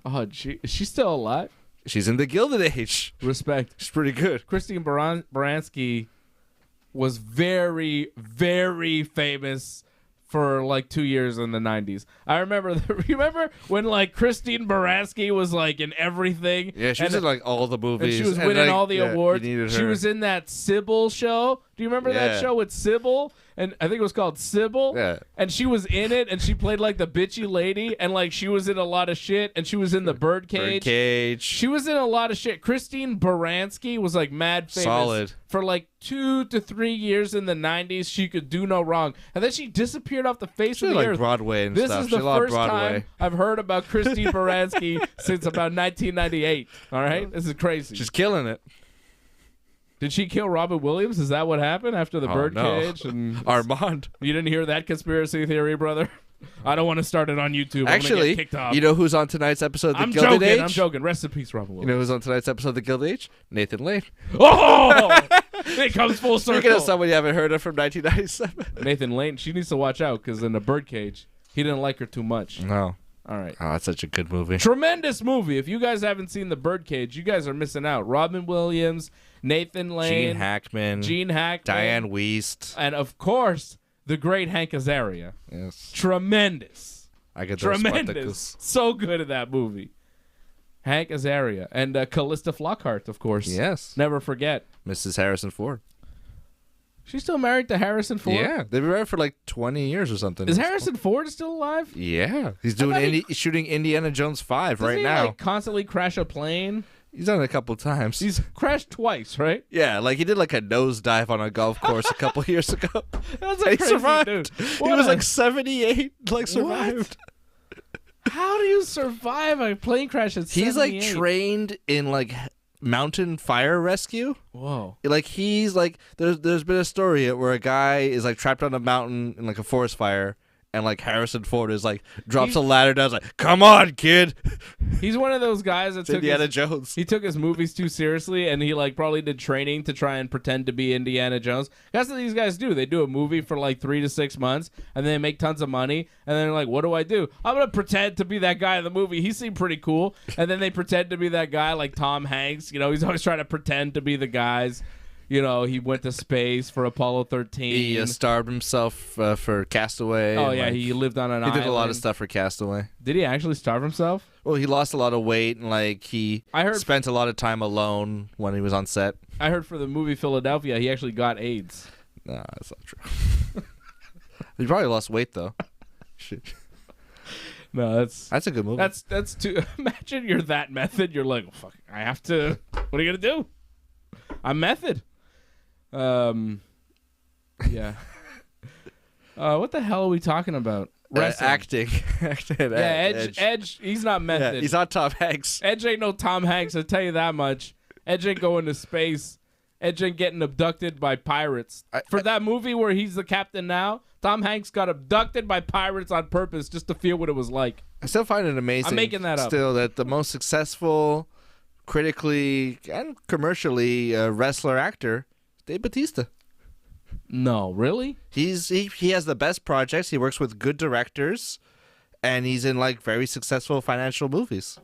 Speaker 1: Oh, is she still alive?
Speaker 2: She's in The Gilded Age.
Speaker 1: Respect.
Speaker 2: She's pretty good.
Speaker 1: Christine Baranski was very, very famous for like 2 years in the 90s. I remember when like Christine Baranski was like in everything.
Speaker 2: Yeah, she was in like all the movies.
Speaker 1: And she was winning
Speaker 2: like,
Speaker 1: all the awards. She
Speaker 2: her.
Speaker 1: was in that Sybil show. Do you remember that show with Sybil? And I think it was called Sybil.
Speaker 2: Yeah.
Speaker 1: And she was in it, and she played like the bitchy lady, and like she was in a lot of shit, and she was in the Birdcage.
Speaker 2: Birdcage.
Speaker 1: She was in a lot of shit. Christine Baranski was like mad famous.
Speaker 2: Solid.
Speaker 1: For like 2 to 3 years in the 90s. She could do no wrong. And then she disappeared off the face of the
Speaker 2: like
Speaker 1: earth.
Speaker 2: Broadway and
Speaker 1: this
Speaker 2: stuff.
Speaker 1: is the
Speaker 2: She loved
Speaker 1: first
Speaker 2: Broadway.
Speaker 1: time I've heard about Christine Baranski since about 1998. All right? This is crazy.
Speaker 2: She's killing it.
Speaker 1: Did she kill Robin Williams? Is that what happened after the Birdcage?
Speaker 2: No.
Speaker 1: And
Speaker 2: Armand.
Speaker 1: you didn't hear that conspiracy theory, brother? I don't want to start it on YouTube. I'm gonna
Speaker 2: Actually,
Speaker 1: get kicked off.
Speaker 2: you know who's on tonight's episode of The
Speaker 1: I'm
Speaker 2: Gilded
Speaker 1: joking.
Speaker 2: Age?
Speaker 1: I'm joking. Rest in peace, Robin
Speaker 2: You
Speaker 1: Williams.
Speaker 2: know who's on tonight's episode of The Gilded Age? Nathan Lane.
Speaker 1: Oh! It comes full circle.
Speaker 2: Speaking of someone you haven't heard of from 1997.
Speaker 1: Nathan Lane, she needs to watch out because in the Birdcage, he didn't like her too much.
Speaker 2: No.
Speaker 1: All right.
Speaker 2: Oh, that's such a good movie.
Speaker 1: Tremendous movie. If you guys haven't seen the Birdcage, you guys are missing out. Robin Williams, Nathan Lane,
Speaker 2: Gene Hackman, Diane Wiest,
Speaker 1: and of course, the great Hank Azaria.
Speaker 2: Yes.
Speaker 1: Tremendous.
Speaker 2: I get those
Speaker 1: Tremendous.
Speaker 2: spectacles.
Speaker 1: So good in that movie. Hank Azaria. And Callista Flockhart, of course.
Speaker 2: Yes.
Speaker 1: Never forget.
Speaker 2: Mrs. Harrison Ford.
Speaker 1: She's still married to Harrison Ford?
Speaker 2: Yeah. They've been married for like 20 years or something.
Speaker 1: Is Harrison Ford still alive?
Speaker 2: Yeah. He's doing shooting Indiana Jones 5 right now.
Speaker 1: Like, constantly crash a plane?
Speaker 2: He's done it a couple times.
Speaker 1: He's crashed twice, right?
Speaker 2: Yeah, like he did like a nosedive on a golf course a couple years ago.
Speaker 1: That's a
Speaker 2: He
Speaker 1: crazy
Speaker 2: survived.
Speaker 1: dude.
Speaker 2: He was like 78, like survived.
Speaker 1: How do you survive a plane crash at 78?
Speaker 2: He's like trained in like mountain fire rescue.
Speaker 1: Whoa.
Speaker 2: Like he's like there's been a story where a guy is like trapped on a mountain in like a forest fire, and like Harrison Ford is like drops a ladder down, like, "Come on, kid."
Speaker 1: He's one of those guys that took
Speaker 2: Indiana Jones.
Speaker 1: He took his movies too seriously, and he like probably did training to try and pretend to be Indiana Jones. That's what these guys do. They do a movie for like 3 to 6 months, and then they make tons of money, and then they're like, "What do I do? I'm gonna pretend to be that guy in the movie. He seemed pretty cool." And then they pretend to be that guy, like Tom Hanks. You know, he's always trying to pretend to be the guys. You know, he went to space for Apollo 13.
Speaker 2: He starved himself for Castaway.
Speaker 1: Oh yeah, he lived on an island.
Speaker 2: He did a lot of stuff for Castaway.
Speaker 1: Did he actually starve himself?
Speaker 2: Well, he lost a lot of weight, and like
Speaker 1: I heard
Speaker 2: spent a lot of time alone when he was on set.
Speaker 1: I heard for the movie Philadelphia, he actually got AIDS.
Speaker 2: Nah, that's not true. He probably lost weight though. Shit.
Speaker 1: No, that's
Speaker 2: a good movie.
Speaker 1: That's too. Imagine you're that method. You're like, oh, fuck, I have to. What are you gonna do? I'm method. Yeah. What the hell are we talking about?
Speaker 2: Acting.
Speaker 1: Yeah, Edge. He's not method.
Speaker 2: Yeah, he's not Tom Hanks.
Speaker 1: Edge ain't no Tom Hanks. I'll tell you that much. Edge ain't going to space. Edge ain't getting abducted by pirates. For that movie where he's the captain now, Tom Hanks got abducted by pirates on purpose just to feel what it was like.
Speaker 2: I still find it amazing.
Speaker 1: I'm making that up.
Speaker 2: Still, that the most successful, critically and commercially wrestler actor, Dave Bautista.
Speaker 1: No, really?
Speaker 2: He has the best projects. He works with good directors, and he's in like very successful financial movies.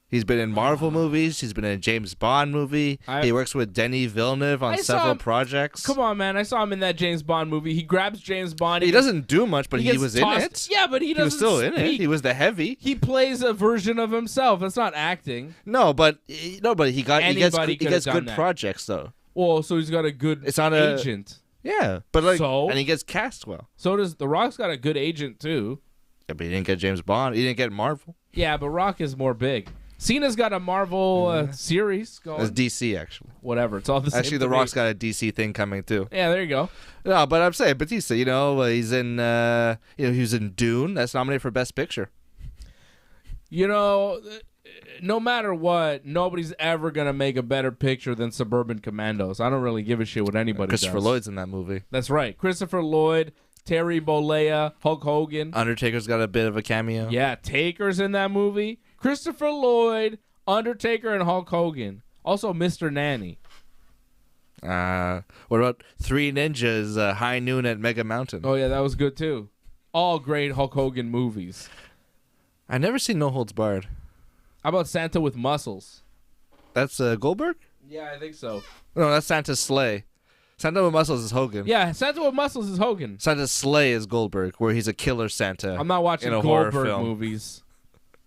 Speaker 2: He's been in Marvel movies. He's been in a James Bond movie. He works with Denis Villeneuve on several projects.
Speaker 1: Come on, man. I saw him in that James Bond movie. He grabs James Bond.
Speaker 2: He doesn't do much, but he was
Speaker 1: tossed.
Speaker 2: in it.
Speaker 1: Yeah, but he doesn't
Speaker 2: He was still in it. He was the heavy.
Speaker 1: He plays a version of himself. That's not acting.
Speaker 2: No, but he gets good
Speaker 1: that.
Speaker 2: projects though.
Speaker 1: Well, so he's got a good agent.
Speaker 2: Yeah, but like, and he gets cast well.
Speaker 1: So does The Rock's got a good agent too.
Speaker 2: Yeah, but he didn't get James Bond. He didn't get Marvel.
Speaker 1: Yeah, but Rock is more big. Cena's got a Marvel series going.
Speaker 2: That's DC, actually.
Speaker 1: Whatever. It's all the same.
Speaker 2: Actually, The Rock's got a DC thing coming, too.
Speaker 1: Yeah, there you go.
Speaker 2: No, but I'm saying Batista, he's in, he was in Dune. That's nominated for Best Picture.
Speaker 1: No matter what, nobody's ever going to make a better picture than Suburban Commandos. I don't really give a shit what anybody
Speaker 2: Christopher
Speaker 1: does.
Speaker 2: Lloyd's in that movie.
Speaker 1: That's right. Christopher Lloyd, Terry Bollea, Hulk Hogan.
Speaker 2: Undertaker's got a bit of a cameo.
Speaker 1: Yeah, Taker's in that movie. Christopher Lloyd, Undertaker, and Hulk Hogan. Also, Mr. Nanny.
Speaker 2: What about Three Ninjas, High Noon at Mega Mountain?
Speaker 1: Oh, yeah, that was good, too. All great Hulk Hogan movies.
Speaker 2: I never seen No Holds Barred.
Speaker 1: How about Santa with Muscles?
Speaker 2: That's Goldberg?
Speaker 1: Yeah, I think so.
Speaker 2: No, that's Santa's sleigh. Santa with Muscles is Hogan.
Speaker 1: Yeah, Santa with Muscles is Hogan.
Speaker 2: Santa's sleigh is Goldberg, where he's a killer Santa.
Speaker 1: I'm not watching
Speaker 2: in a horror
Speaker 1: Goldberg
Speaker 2: film.
Speaker 1: movies.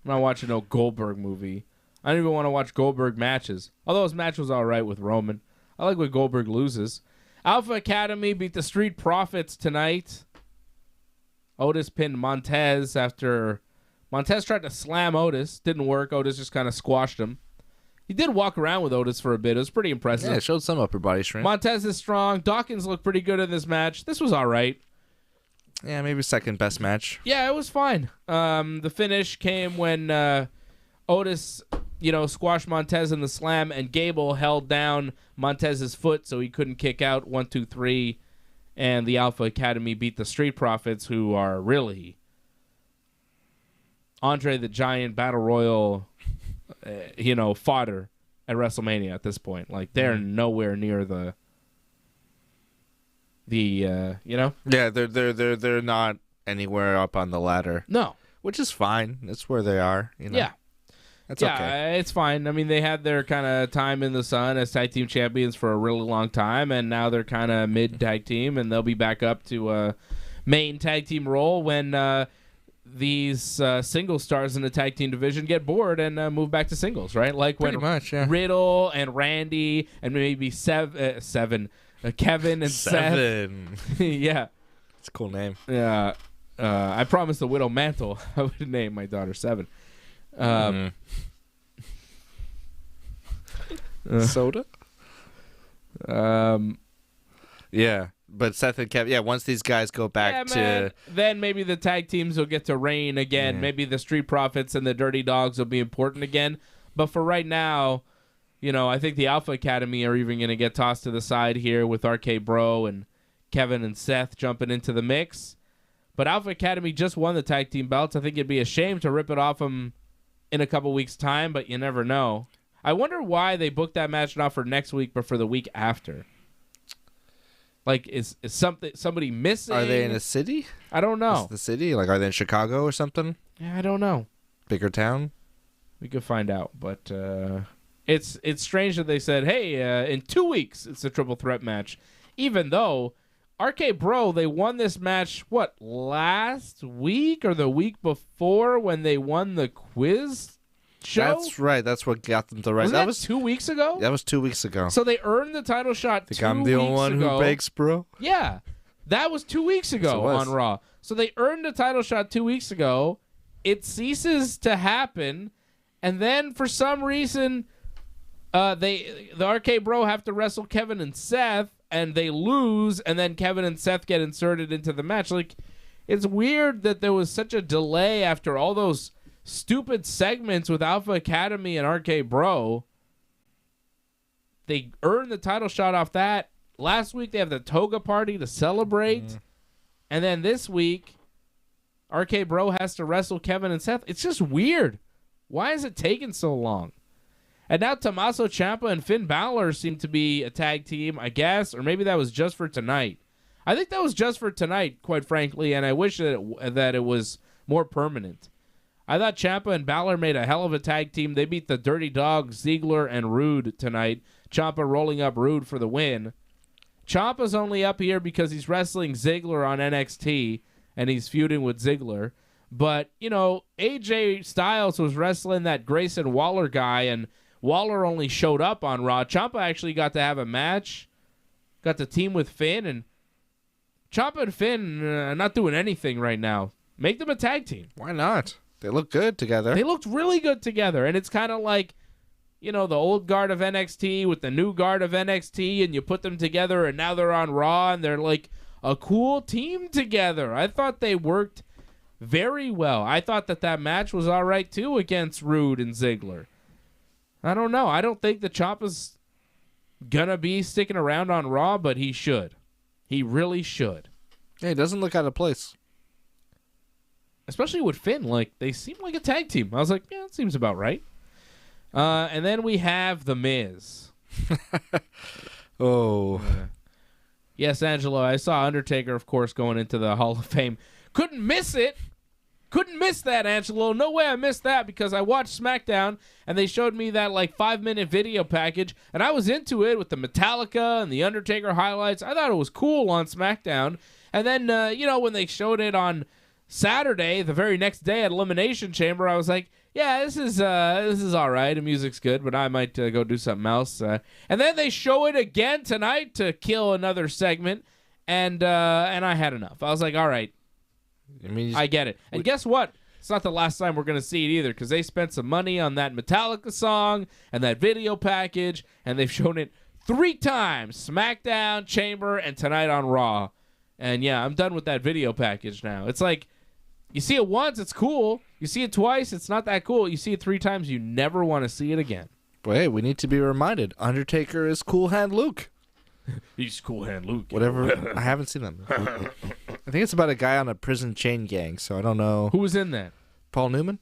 Speaker 1: I'm not watching no Goldberg movie. I don't even want to watch Goldberg matches. Although his match was all right with Roman. I like when Goldberg loses. Alpha Academy beat the Street Profits tonight. Otis pinned Montez after Montez tried to slam Otis. Didn't work. Otis just kind of squashed him. He did walk around with Otis for a bit. It was pretty impressive.
Speaker 2: Yeah, it showed some upper body strength.
Speaker 1: Montez is strong. Dawkins looked pretty good in this match. This was all right.
Speaker 2: Yeah, maybe second best match.
Speaker 1: Yeah, it was fine. The finish came when Otis, squashed Montez in the slam, and Gable held down Montez's foot so he couldn't kick out. 1, 2, 3, and the Alpha Academy beat the Street Profits, who are really Andre the Giant Battle Royal, fodder at WrestleMania at this point. Like, they're nowhere near the
Speaker 2: Yeah, they're not anywhere up on the ladder.
Speaker 1: No.
Speaker 2: Which is fine. That's where they are.
Speaker 1: Yeah.
Speaker 2: That's okay.
Speaker 1: It's fine. I mean, they had their kind of time in the sun as tag team champions for a really long time, and now they're kind of mid-tag team, and they'll be back up to a main tag team role when these single stars in the tag team division get bored and move back to singles, right? Like
Speaker 2: Pretty much, yeah.
Speaker 1: Riddle and Randy and maybe Kevin and Seth. Yeah.
Speaker 2: It's a cool name.
Speaker 1: Yeah. I promised the Widow Mantle I would name my daughter Seven.
Speaker 2: Soda? Yeah. But Seth and Kevin, once these guys go back to...
Speaker 1: Then maybe the tag teams will get to reign again. Yeah. Maybe the Street Profits and the Dirty Dogs will be important again. But for right now, I think the Alpha Academy are even going to get tossed to the side here with RK Bro and Kevin and Seth jumping into the mix. But Alpha Academy just won the tag team belts. I think it'd be a shame to rip it off them in a couple weeks' time, but you never know. I wonder why they booked that match not for next week, but for the week after. Like, is somebody missing?
Speaker 2: Are they in a city?
Speaker 1: I don't know.
Speaker 2: Is the city? Like, are they in Chicago or something?
Speaker 1: Yeah, I don't know.
Speaker 2: Bigger town?
Speaker 1: We could find out, but it's strange that they said, hey, in 2 weeks, it's a triple threat match. Even though RK Bro, they won this match, last week or the week before when they won the quiz show?
Speaker 2: That's right. That's what got them to right.
Speaker 1: That was 2 weeks ago?
Speaker 2: That was 2 weeks ago.
Speaker 1: So they earned the title shot 2 weeks ago.
Speaker 2: I'm the only one who bakes, bro?
Speaker 1: Yeah. That was 2 weeks ago on Raw. So they earned the title shot 2 weeks ago. It ceases to happen. And then for some reason, the RK Bro have to wrestle Kevin and Seth, and they lose, and then Kevin and Seth get inserted into the match. Like, it's weird that there was such a delay after all those stupid segments with Alpha Academy and RK Bro. They earned the title shot off that. Last week, they have the toga party to celebrate. And then this week, RK Bro has to wrestle Kevin and Seth. It's just weird. Why is it taking so long? And now Tommaso Ciampa and Finn Balor seem to be a tag team, I guess. Or maybe that was just for tonight. I think that was just for tonight, quite frankly. And I wish that it was more permanent. I thought Ciampa and Balor made a hell of a tag team. They beat the Dirty Dogs, Ziggler, and Rude tonight. Ciampa rolling up Rude for the win. Ciampa's only up here because he's wrestling Ziggler on NXT, and he's feuding with Ziggler. But, AJ Styles was wrestling that Grayson Waller guy, and Waller only showed up on Raw. Ciampa actually got to have a match, got to team with Finn, and Ciampa and Finn not doing anything right now. Make them a tag team.
Speaker 2: Why not? They look good together.
Speaker 1: They looked really good together, and it's kind of like, you know, the old guard of NXT with the new guard of NXT, and you put them together, and now they're on Raw, and they're like a cool team together. I thought they worked very well. I thought that match was all right, too, against Rude and Ziggler. I don't know. I don't think the Ciampa's going to be sticking around on Raw, but he should. He really should.
Speaker 2: Yeah, he doesn't look out of place.
Speaker 1: Especially with Finn. Like, they seem like a tag team. I was like, yeah, that seems about right. And then we have The Miz.
Speaker 2: Oh.
Speaker 1: Yes, Angelo, I saw Undertaker, of course, going into the Hall of Fame. Couldn't miss it. Couldn't miss that, Angelo. No way I missed that because I watched SmackDown and they showed me that like 5-minute video package and I was into it with the Metallica and the Undertaker highlights. I thought it was cool on SmackDown. And then, when they showed it on Saturday, the very next day at Elimination Chamber, I was like, yeah, this is all right. The music's good, but I might go do something else. And then they show it again tonight to kill another segment, and I had enough. I was like, all right, I get it. And guess what? It's not the last time we're going to see it either because they spent some money on that Metallica song and that video package, and they've shown it 3 times, SmackDown, Chamber, and tonight on Raw. And, yeah, I'm done with that video package now. It's like, you see it once, it's cool. You see it twice, it's not that cool. You see it 3 times, you never want to see it again.
Speaker 2: Well, hey, we need to be reminded. Undertaker is Cool Hand Luke.
Speaker 1: He's Cool Hand Luke.
Speaker 2: Whatever. I haven't seen that movie. I think it's about a guy on a prison chain gang, so I don't know.
Speaker 1: Who was in that?
Speaker 2: Paul Newman?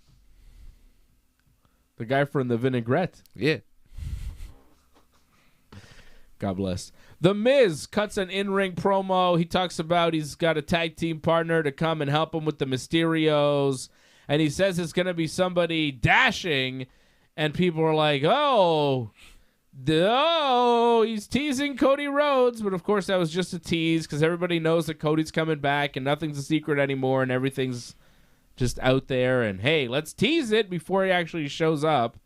Speaker 1: The guy from the Vinaigrette.
Speaker 2: Yeah.
Speaker 1: God bless. The Miz cuts an in-ring promo. He talks about he's got a tag team partner to come and help him with the Mysterios. And he says it's going to be somebody dashing. And people are like, oh, he's teasing Cody Rhodes. But, of course, that was just a tease because everybody knows that Cody's coming back and nothing's a secret anymore and everything's just out there. And, hey, let's tease it before he actually shows up.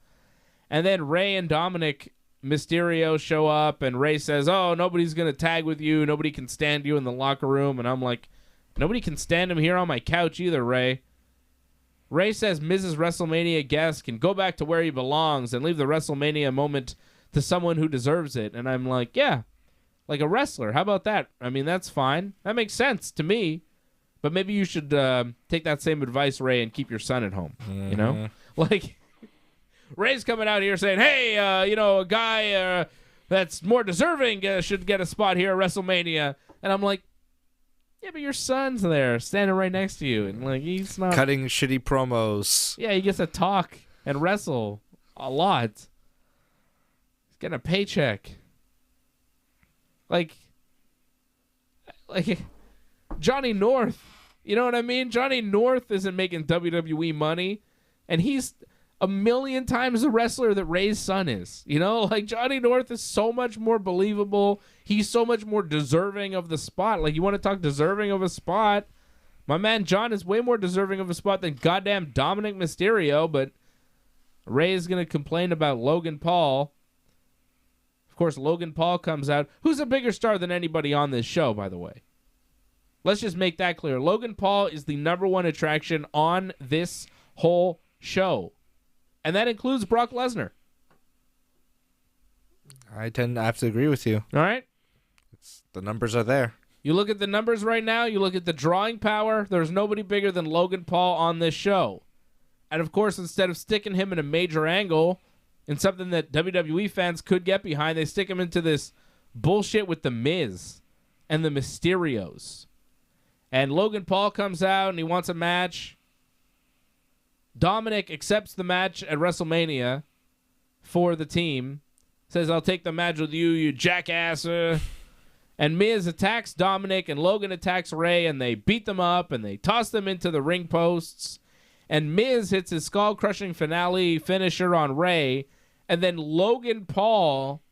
Speaker 1: And then Rey and Dominic Mysterio show up, and Rey says, oh, nobody's going to tag with you. Nobody can stand you in the locker room. And I'm like, nobody can stand him here on my couch either, Rey. Rey says Miz's WrestleMania guest can go back to where he belongs and leave the WrestleMania moment to someone who deserves it. And I'm like, yeah, like a wrestler. How about that? I mean, that's fine. That makes sense to me. But maybe you should take that same advice, Rey, and keep your son at home. You know? Like, Rey's coming out here saying, hey, a guy that's more deserving should get a spot here at WrestleMania. And I'm like, yeah, but your son's there standing right next to you. And, like, he's not
Speaker 2: cutting shitty promos.
Speaker 1: Yeah, he gets to talk and wrestle a lot. He's getting a paycheck. Like Johnny North. You know what I mean? Johnny North isn't making WWE money. And he's a million times the wrestler that Rey's son is. You know, like Johnny North is so much more believable. He's so much more deserving of the spot. Like, you want to talk deserving of a spot? My man John is way more deserving of a spot than goddamn Dominic Mysterio, but Rey is going to complain about Logan Paul. Of course, Logan Paul comes out. Who's a bigger star than anybody on this show, by the way? Let's just make that clear. Logan Paul is the #1 attraction on this whole show. And that includes Brock Lesnar.
Speaker 2: I have to agree with you.
Speaker 1: All right?
Speaker 2: The numbers are there.
Speaker 1: You look at the numbers right now. You look at the drawing power. There's nobody bigger than Logan Paul on this show. And, of course, instead of sticking him in a major angle in something that WWE fans could get behind, they stick him into this bullshit with The Miz and the Mysterios. And Logan Paul comes out and he wants a match. Dominic accepts the match at WrestleMania for the team. Says, I'll take the match with you, you jackass. And Miz attacks Dominic, and Logan attacks Rey, and they beat them up, and they toss them into the ring posts. And Miz hits his skull-crushing finale finisher on Rey, and then Logan Paul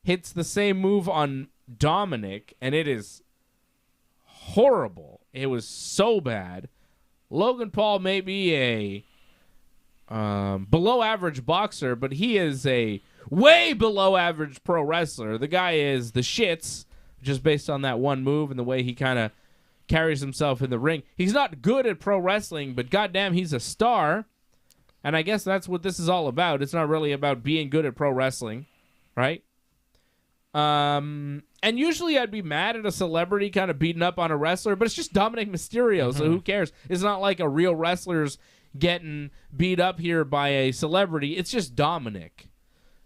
Speaker 1: hits the same move on Dominic, and it is horrible. It was so bad. Logan Paul may be a below-average boxer, but he is a way below-average pro wrestler. The guy is the shits, just based on that one move and the way he kind of carries himself in the ring. He's not good at pro wrestling, but goddamn, he's a star. And I guess that's what this is all about. It's not really about being good at pro wrestling, right? And usually I'd be mad at a celebrity kind of beating up on a wrestler, but it's just Dominic Mysterio, so who cares? It's not like a real wrestler's getting beat up here by a celebrity. It's just Dominic.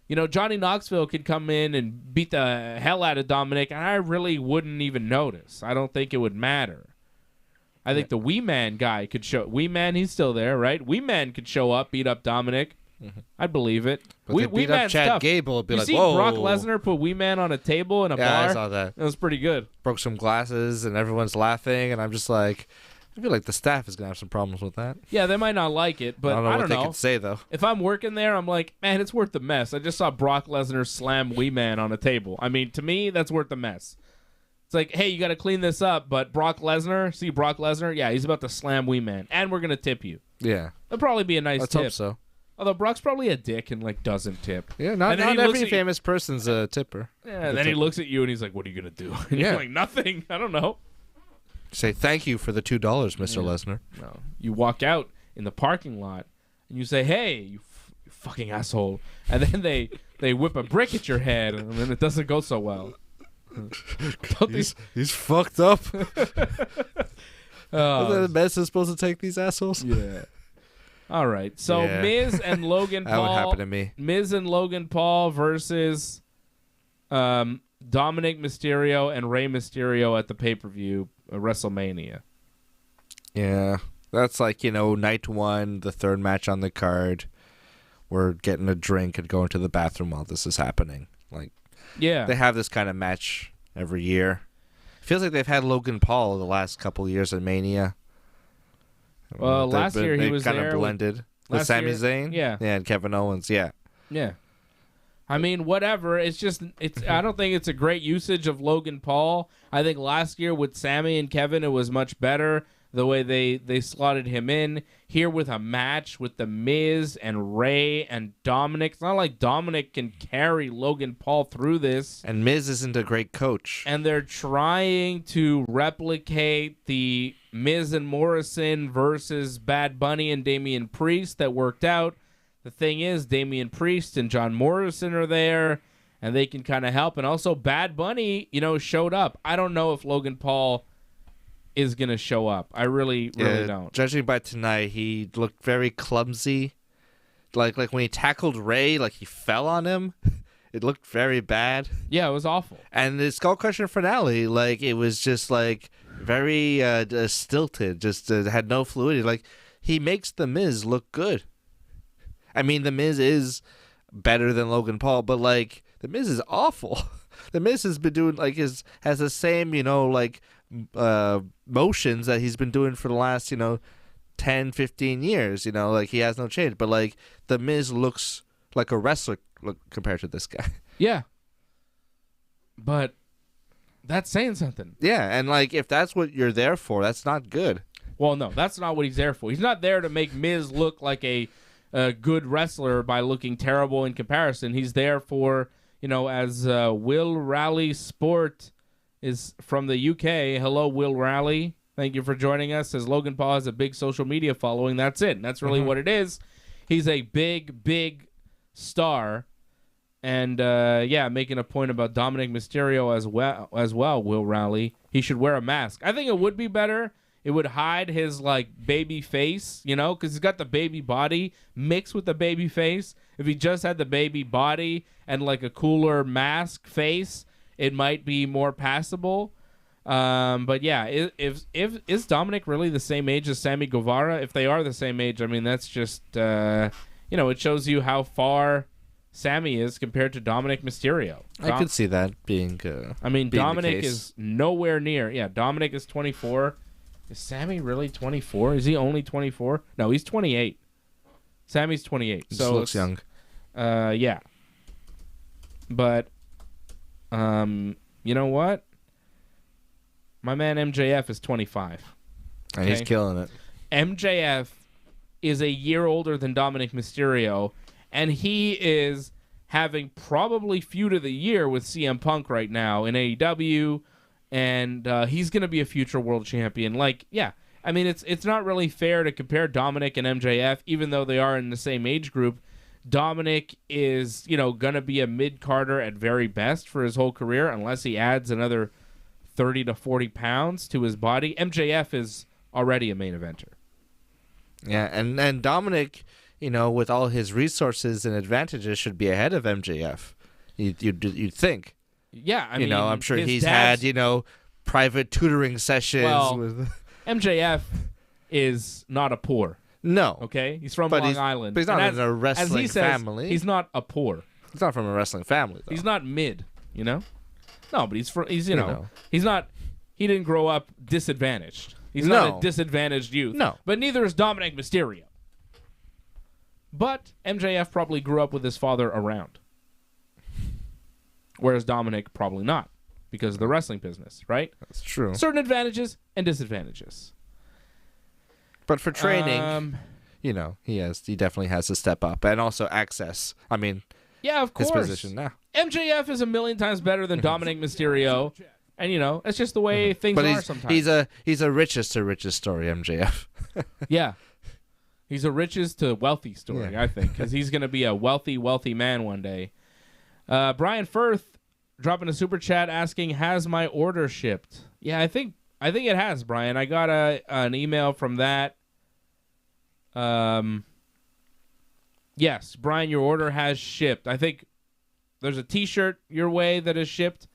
Speaker 1: You know, Johnny Knoxville could come in and beat the hell out of Dominic, and I really wouldn't even notice. I don't think it would matter. I think the Wee Man guy could show. Wee Man, he's still there, right? Wee Man could show up, beat up Dominic. I'd believe it.
Speaker 2: But they beat up Chad Gable. It'd be
Speaker 1: you
Speaker 2: like,
Speaker 1: see
Speaker 2: whoa.
Speaker 1: Brock Lesnar put Wee Man on a table in a bar?
Speaker 2: I saw that.
Speaker 1: That was pretty good.
Speaker 2: Broke some glasses, and everyone's laughing, and I'm just like, I feel like the staff is going to have some problems with that.
Speaker 1: Yeah, they might not like it, but
Speaker 2: I don't know what they can say, though.
Speaker 1: If I'm working there, I'm like, man, it's worth the mess. I just saw Brock Lesnar slam Wee Man on a table. I mean, to me, that's worth the mess. It's like, hey, you got to clean this up, but Brock Lesnar, see Brock Lesnar? Yeah, he's about to slam Wee Man, and we're going to tip you.
Speaker 2: Yeah.
Speaker 1: That'll probably be a nice
Speaker 2: Let's
Speaker 1: tip.
Speaker 2: hope so.
Speaker 1: Although Brock's probably a dick and, like, doesn't tip.
Speaker 2: Yeah, not every famous person's a tipper.
Speaker 1: Yeah, and then he looks at you and he's like, what are you going to do? And you're like, nothing. I don't know.
Speaker 2: Say thank you for the $2, Mr. Lesnar.
Speaker 1: No. You walk out in the parking lot and you say, hey, you fucking asshole. And then they whip a brick at your head and then it doesn't go so well.
Speaker 2: He's fucked up. Isn't
Speaker 1: Oh,
Speaker 2: that the best is supposed to take these assholes?
Speaker 1: yeah. All right. So
Speaker 2: Yeah.
Speaker 1: Miz and Logan Paul.
Speaker 2: That would happen to me.
Speaker 1: Miz and Logan Paul versus Dominic Mysterio and Rey Mysterio at the pay-per-view WrestleMania.
Speaker 2: Yeah. That's like, night one, the third match on the card. We're getting a drink and going to the bathroom while this is happening. Like,
Speaker 1: Yeah.
Speaker 2: they have this kind of match every year. Feels like they've had Logan Paul the last couple of years at Mania.
Speaker 1: Well, last year he was
Speaker 2: kind
Speaker 1: there
Speaker 2: of blended with
Speaker 1: last
Speaker 2: Sami
Speaker 1: year-
Speaker 2: Zayn.
Speaker 1: yeah.
Speaker 2: And Kevin Owens. Yeah.
Speaker 1: Yeah. I mean, whatever. It's just, I don't think it's a great usage of Logan Paul. I think last year with Sammy and Kevin, it was much better the way they slotted him in. Here with a match with The Miz and Ray and Dominic. It's not like Dominic can carry Logan Paul through this.
Speaker 2: And Miz isn't a great coach.
Speaker 1: And they're trying to replicate the Miz and Morrison versus Bad Bunny and Damian Priest that worked out. The thing is, Damian Priest and John Morrison are there, and they can kind of help. And also, Bad Bunny, showed up. I don't know if Logan Paul is going to show up. I really don't.
Speaker 2: Judging by tonight, he looked very clumsy. Like when he tackled Ray, like he fell on him. It looked very bad.
Speaker 1: Yeah, it was awful.
Speaker 2: And the Skull Crusher finale, like it was just like very stilted, just had no fluidity. Like he makes The Miz look good. I mean, The Miz is better than Logan Paul, but like The Miz is awful. The Miz has been doing has the same motions that he's been doing for the last 10, 15 years. Like he has no change, but like The Miz looks like a wrestler compared to this guy.
Speaker 1: Yeah, but that's saying something.
Speaker 2: Yeah, and like if that's what you're there for, that's not good.
Speaker 1: Well, no, that's not what he's there for. He's not there to make Miz look like a good wrestler by looking terrible in comparison. He's there for, as Will Raleigh Sport is from the UK. Hello, Will Raleigh. Thank you for joining us. Says Logan Paul has a big social media following. That's it. And that's really what it is. He's a big, big star. And, making a point about Dominic Mysterio as well, Will Raleigh. He should wear a mask. I think it would be better. It would hide his, baby face, because he's got the baby body mixed with the baby face. If he just had the baby body and, a cooler mask face, it might be more passable. But, yeah, is Dominic really the same age as Sammy Guevara? If they are the same age, I mean, that's just, it shows you how far Sammy is compared to Dominic Mysterio.
Speaker 2: I could see that being
Speaker 1: Dominic is nowhere near. Yeah, Dominic is 24. Is Sammy really 24? Is he only 24? No, he's 28. Sammy's 28.
Speaker 2: So looks young.
Speaker 1: Yeah. But, you know what? My man MJF is 25.
Speaker 2: And he's killing it.
Speaker 1: MJF is a year older than Dominic Mysterio, and he is having probably feud of the year with CM Punk right now in AEW. and he's going to be a future world champion. Like, yeah, I mean, it's not really fair to compare Dominic and MJF, even though they are in the same age group. Dominic is, going to be a mid-carder at very best for his whole career, unless he adds another 30 to 40 pounds to his body. MJF is already a main eventer.
Speaker 2: Yeah, and Dominic, with all his resources and advantages, should be ahead of MJF. You'd think.
Speaker 1: Yeah, I mean,
Speaker 2: I'm sure he's had, private tutoring sessions with
Speaker 1: MJF is not a poor.
Speaker 2: No.
Speaker 1: Okay? He's from Long Island.
Speaker 2: But he's not in a wrestling family.
Speaker 1: He's not a poor.
Speaker 2: He's not from a wrestling family, though.
Speaker 1: He's not mid, No, but he's not, he didn't grow up disadvantaged. He's not a disadvantaged youth.
Speaker 2: No.
Speaker 1: But neither is Dominic Mysterio. But MJF probably grew up with his father around. Whereas Dominic probably not, because of the wrestling business, right?
Speaker 2: That's true.
Speaker 1: Certain advantages and disadvantages.
Speaker 2: But for training, he definitely has to step up, and also access. I mean,
Speaker 1: yeah, of course.
Speaker 2: His position now.
Speaker 1: MJF is a million times better than Dominic Mysterio, and it's just the way things are sometimes.
Speaker 2: He's a riches to riches story, MJF.
Speaker 1: Yeah, he's a riches to wealthy story, I think, because he's going to be a wealthy man one day. Brian Firth dropping a super chat asking, "Has my order shipped?" Yeah, I think it has, Brian. I got an email from that. Yes, Brian, your order has shipped. I think there's a T-shirt your way that is shipped.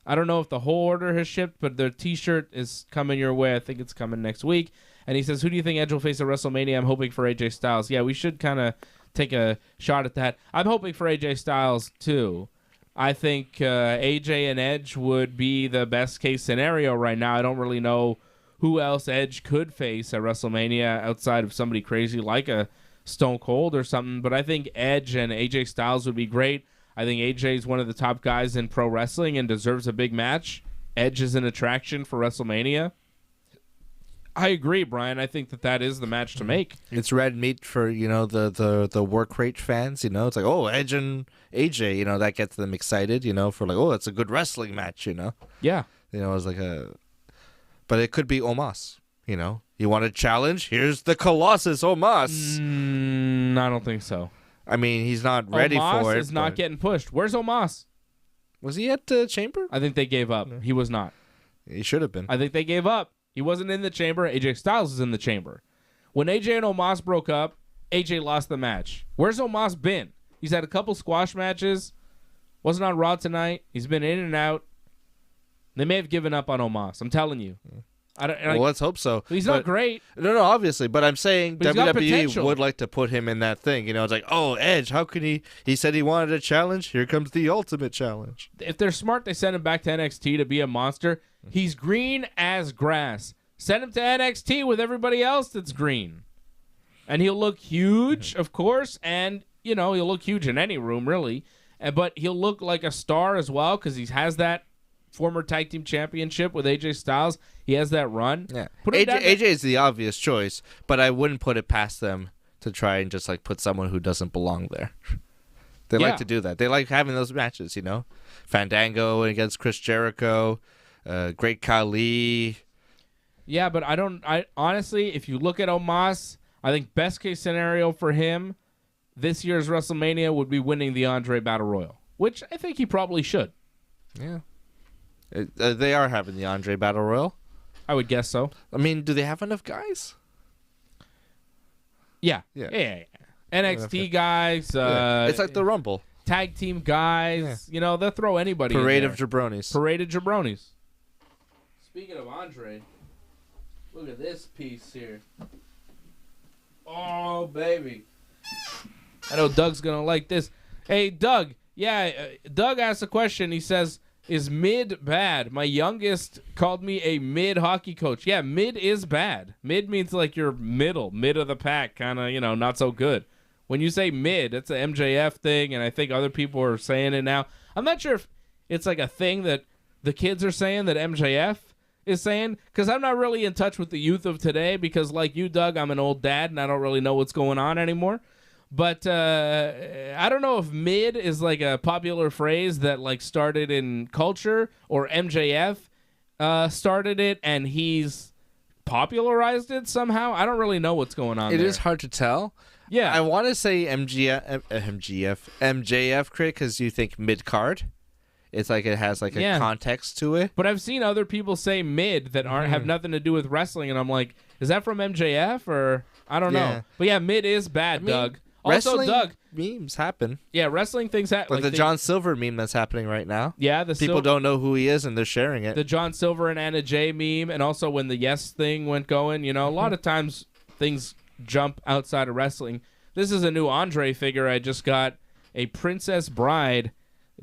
Speaker 1: I don't know if the whole order has shipped, but the T-shirt is coming your way. I think it's coming next week. And he says, "Who do you think Edge will face at WrestleMania?" I'm hoping for AJ Styles. Yeah, we should kind of take a shot at that. I'm hoping for AJ Styles too. I think AJ and Edge would be the best case scenario right now. I don't really know who else Edge could face at WrestleMania outside of somebody crazy like a Stone Cold or something. But I think Edge and AJ Styles would be great. I think AJ is one of the top guys in pro wrestling and deserves a big match. Edge is an attraction for WrestleMania. I agree, Brian. I think that is the match to make.
Speaker 2: It's red meat for, the work rate fans, It's like, oh, Edge and AJ, that gets them excited, for like, oh, it's a good wrestling match,
Speaker 1: Yeah.
Speaker 2: It's like but it could be Omos, You want a challenge? Here's the Colossus Omos.
Speaker 1: I don't think so.
Speaker 2: I mean, he's not ready for it.
Speaker 1: Omos is not getting pushed. Where's Omos?
Speaker 2: Was he at Chamber?
Speaker 1: I think they gave up. He was not.
Speaker 2: He should have been.
Speaker 1: I think they gave up. He wasn't in the Chamber. AJ Styles is in the Chamber. When AJ and Omos broke up, AJ lost the match. Where's Omos been? He's had a couple squash matches. Wasn't on Raw tonight. He's been in and out. They may have given up on Omos. I'm telling you.
Speaker 2: Let's hope so.
Speaker 1: He's not great.
Speaker 2: No, obviously. But I'm saying WWE would like to put him in that thing. It's like, oh, Edge, how can he? He said he wanted a challenge. Here comes the ultimate challenge.
Speaker 1: If they're smart, they send him back to NXT to be a monster. He's green as grass. Send him to NXT with everybody else that's green. And he'll look huge, of course. And, he'll look huge in any room, really. But he'll look like a star as well because he has that former tag team championship with AJ Styles. He has that run.
Speaker 2: Yeah. AJ is the obvious choice, but I wouldn't put it past them to try and just put someone who doesn't belong there. They like to do that. They like having those matches, Fandango against Chris Jericho, Great Khali.
Speaker 1: Yeah, but I honestly, if you look at Omos, I think best case scenario for him this year's WrestleMania would be winning the Andre Battle Royal, which I think he probably should.
Speaker 2: Yeah. They are having the Andre Battle Royal.
Speaker 1: I would guess so.
Speaker 2: I mean, do they have enough guys?
Speaker 1: Yeah. NXT guys.
Speaker 2: It's like the Rumble.
Speaker 1: Tag team guys. Yeah. They'll throw anybody
Speaker 2: Parade
Speaker 1: in
Speaker 2: of jabronis.
Speaker 1: Parade of jabronis. Speaking of Andre, look at this piece here. Oh, baby. I know Doug's going to like this. Hey, Doug. Yeah, Doug asked a question. He says, is mid bad? My youngest called me a mid hockey coach. Yeah, mid is bad. Mid means like you're mid of the pack, kind of, not so good. When you say mid, it's an MJF thing, and I think other people are saying it now. I'm not sure if it's like a thing that the kids are saying that MJF is saying, because I'm not really in touch with the youth of today, because like you, Doug, I'm an old dad, and I don't really know what's going on anymore. But I don't know if mid is like a popular phrase that like started in culture or MJF started it, and he's popularized it somehow. I don't really know what's going on
Speaker 2: It
Speaker 1: there.
Speaker 2: is hard to tell.
Speaker 1: Yeah.
Speaker 2: I want to say MJF crit because you think mid-card. It's like it has like a context to it.
Speaker 1: But I've seen other people say mid that aren't have nothing to do with wrestling, and I'm like, is that from MJF or I don't know. But yeah, mid is bad, Doug. Also, Doug,
Speaker 2: memes happen.
Speaker 1: Yeah, wrestling things happen.
Speaker 2: Like the John Silver meme that's happening right now.
Speaker 1: Yeah,
Speaker 2: people don't know who he is and they're sharing it.
Speaker 1: The John Silver and Anna Jay meme, and also when the Yes thing went going. A lot of times things jump outside of wrestling. This is a new Andre figure I just got. A Princess Bride,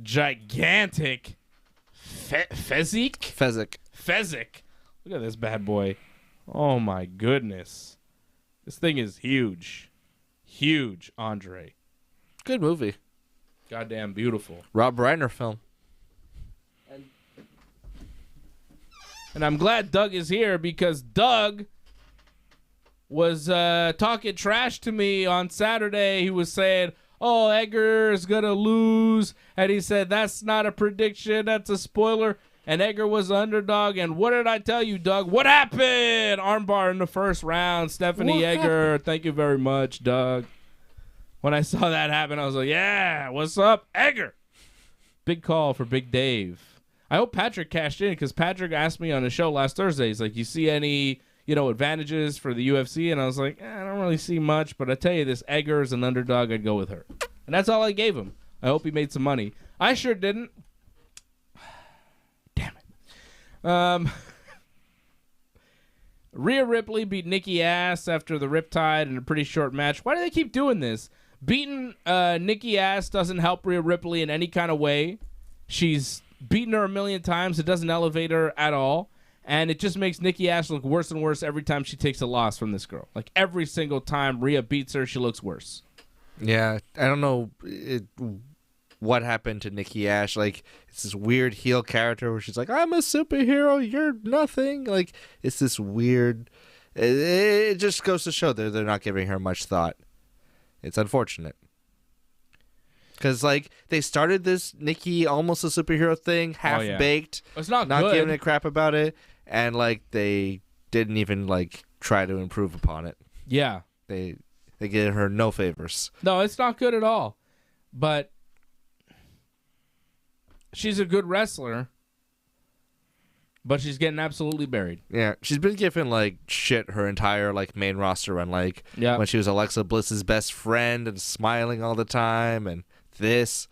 Speaker 1: gigantic Fezzik. Look at this bad boy. Oh my goodness. This thing is huge. Huge, Andre.
Speaker 2: Good movie.
Speaker 1: Goddamn beautiful.
Speaker 2: Rob Reiner film.
Speaker 1: And I'm glad Doug is here because Doug was talking trash to me on Saturday. He was saying, oh, Edgar is going to lose. And he said, that's not a prediction. That's a spoiler. And Edgar was the underdog. And what did I tell you, Doug? What happened? Armbar in the first round. Stephanie Edgar. Thank you very much, Doug. When I saw that happen, I was like, yeah, what's up, Edgar? Big call for Big Dave. I hope Patrick cashed in because Patrick asked me on the show last Thursday. He's like, you see any, advantages for the UFC? And I was like, I don't really see much. But I tell you, this Edgar is an underdog. I'd go with her. And that's all I gave him. I hope he made some money. I sure didn't. Damn it. Rhea Ripley beat Nikki Ass after the Riptide in a pretty short match. Why do they keep doing this? Beating Nikki Ass doesn't help Rhea Ripley in any kind of way. She's beaten her a million times. It doesn't elevate her at all. And it just makes Nikki Ash look worse and worse every time she takes a loss from this girl. Like every single time Rhea beats her, she looks worse.
Speaker 2: Yeah, I don't know what happened to Nikki Ash. Like, it's this weird heel character where she's like, I'm a superhero, you're nothing. Like, it's this weird... It just goes to show that they're not giving her much thought. It's unfortunate. Because, they started this Nikki almost a superhero thing, half-baked.
Speaker 1: It's not
Speaker 2: good. Giving a crap about it. And, they didn't even, try to improve upon it.
Speaker 1: Yeah.
Speaker 2: They did her no favors.
Speaker 1: No, it's not good at all. But she's a good wrestler. But she's getting absolutely buried.
Speaker 2: Yeah, she's been given, shit her entire, main roster run. When she was Alexa Bliss's best friend and smiling all the time and this.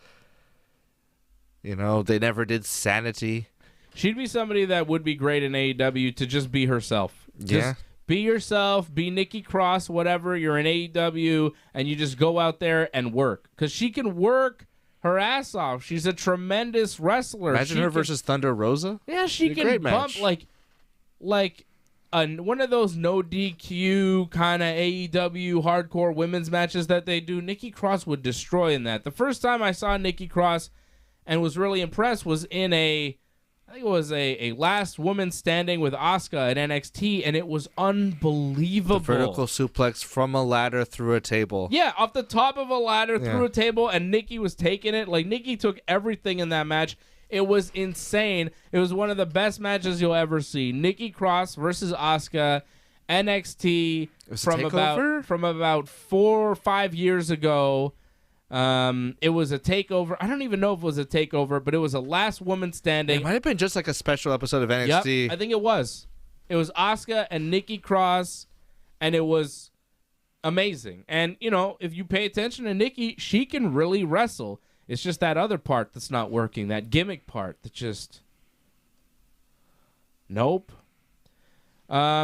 Speaker 2: They never did Sanity.
Speaker 1: She'd be somebody that would be great in AEW to just be herself. Just be yourself, be Nikki Cross, whatever. You're in AEW, and you just go out there and work. Because she can work her ass off. She's a tremendous wrestler.
Speaker 2: Imagine her versus Thunder Rosa.
Speaker 1: Yeah, she can bump like one of those no DQ kind of AEW hardcore women's matches that they do. Nikki Cross would destroy in that. The first time I saw Nikki Cross and was really impressed was in I think it was a last woman standing with Asuka at NXT, and it was unbelievable.
Speaker 2: The vertical suplex from a ladder through a table.
Speaker 1: Yeah, off the top of a ladder through a table, and Nikki was taking it. Nikki took everything in that match. It was insane. It was one of the best matches you'll ever see. Nikki Cross versus Asuka, NXT from about 4 or 5 years ago. It was a takeover. I don't even know if it was a takeover, but it was a last woman standing.
Speaker 2: It might have been just a special episode of NXT.
Speaker 1: Yep, I think it was. It was Asuka and Nikki Cross, and it was amazing. And, if you pay attention to Nikki, she can really wrestle. It's just that other part that's not working, that gimmick part that just... Nope.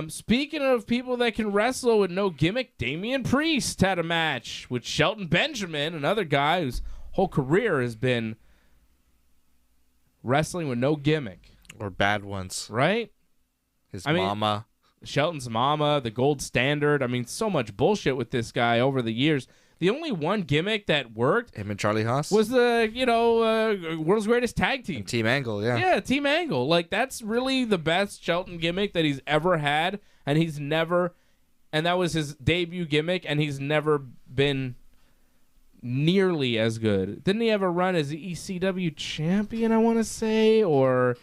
Speaker 1: Speaking of people that can wrestle with no gimmick, Damian Priest had a match with Shelton Benjamin, another guy whose whole career has been wrestling with no gimmick.
Speaker 2: Or bad ones.
Speaker 1: Right?
Speaker 2: His mama.
Speaker 1: Shelton's mama, the gold standard. So much bullshit with this guy over the years. The only one gimmick that worked...
Speaker 2: Him and Charlie Haas?
Speaker 1: ...was the, world's greatest tag team.
Speaker 2: And Team Angle, yeah.
Speaker 1: Yeah, Team Angle. That's really the best Shelton gimmick that he's ever had, and he's never... And that was his debut gimmick, and he's never been nearly as good. Didn't he ever run as the ECW champion, I want to say? Or...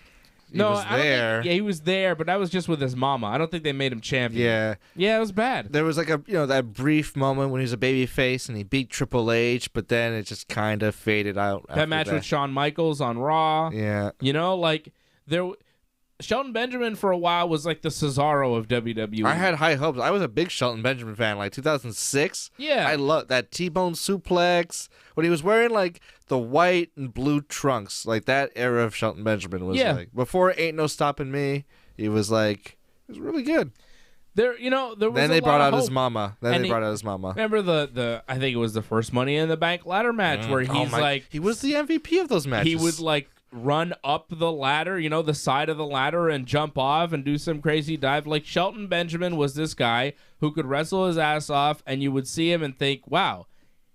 Speaker 2: was there.
Speaker 1: Yeah, he was there, but that was just with his mama. I don't think they made him champion.
Speaker 2: Yeah.
Speaker 1: Yeah, it was bad.
Speaker 2: There was like that brief moment when he was a babyface and he beat Triple H, but then it just kind of faded out.
Speaker 1: That match with Shawn Michaels on Raw.
Speaker 2: Yeah.
Speaker 1: Shelton Benjamin for a while was like the Cesaro of WWE.
Speaker 2: I had high hopes. I was a big Shelton Benjamin fan, like 2006.
Speaker 1: Yeah.
Speaker 2: I love that T-bone suplex. When he was wearing like the white and blue trunks, like that era of Shelton Benjamin was like before Ain't No Stopping Me. He was really good.
Speaker 1: There was
Speaker 2: then they brought out his mama. Remember
Speaker 1: the I think it was the first Money in the Bank ladder match where he's
Speaker 2: he was the MVP of those matches.
Speaker 1: He would like run up the ladder, the side of the ladder and jump off and do some crazy dive. Like Shelton Benjamin was this guy who could wrestle his ass off, and you would see him and think, wow,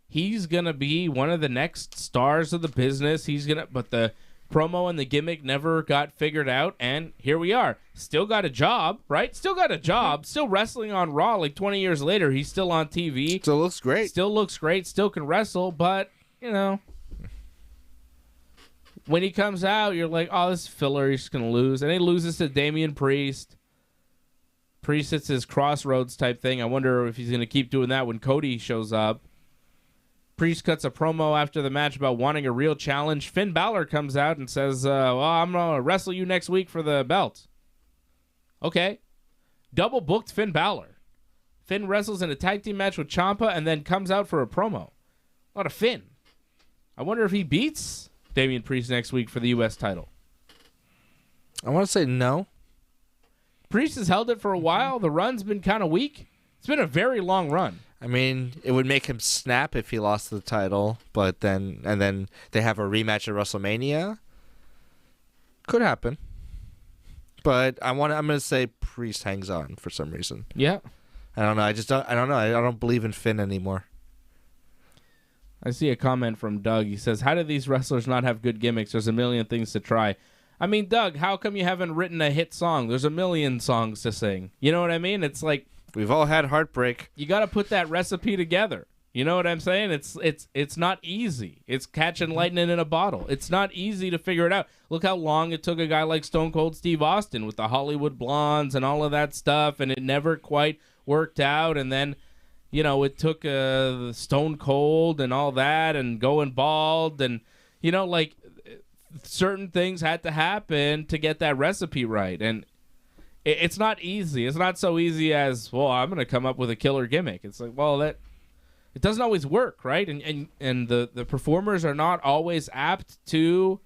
Speaker 1: he's going to be one of the next stars of the business. But the promo and the gimmick never got figured out, and here we are. Still got a job, right? Still got a job. Still wrestling on Raw like 20 years later. He's still on TV.
Speaker 2: Still looks great.
Speaker 1: Still can wrestle, but, when he comes out, you're like, oh, this is filler. He's just going to lose. And he loses to Damian Priest. Priest hits his crossroads type thing. I wonder if he's going to keep doing that when Cody shows up. Priest cuts a promo after the match about wanting a real challenge. Finn Balor comes out and says, well, I'm going to wrestle you next week for the belt. Okay. Double booked Finn Balor. Finn wrestles in a tag team match with Ciampa and then comes out for a promo. A lot of Finn. I wonder if he beats Damian Priest next week for the U.S. title.
Speaker 2: I want to say no.
Speaker 1: Priest has held it for a while. The run's been kind of weak. It's been a very long run.
Speaker 2: I mean, it would make him snap if he lost the title, but then they have a rematch at WrestleMania. Could happen. But I'm going to say Priest hangs on for some reason.
Speaker 1: Yeah.
Speaker 2: I don't know. I don't know. I don't believe in Finn anymore.
Speaker 1: I see a comment from Doug. He says, how do these wrestlers not have good gimmicks? There's a million things to try. I mean, Doug, how come you haven't written a hit song? There's a million songs to sing. You know what I mean? It's like,
Speaker 2: we've all had heartbreak.
Speaker 1: You got to put that recipe together. You know what I'm saying? It's not easy. It's catching lightning in a bottle. It's not easy to figure it out. Look how long it took a guy like Stone Cold Steve Austin with the Hollywood Blondes and all of that stuff, and it never quite worked out. And then, it took Stone Cold and all that and going bald, and certain things had to happen to get that recipe right. And it's not easy. It's not so easy as, well, I'm going to come up with a killer gimmick. It's like, well, it doesn't always work, right? And the performers are not always apt to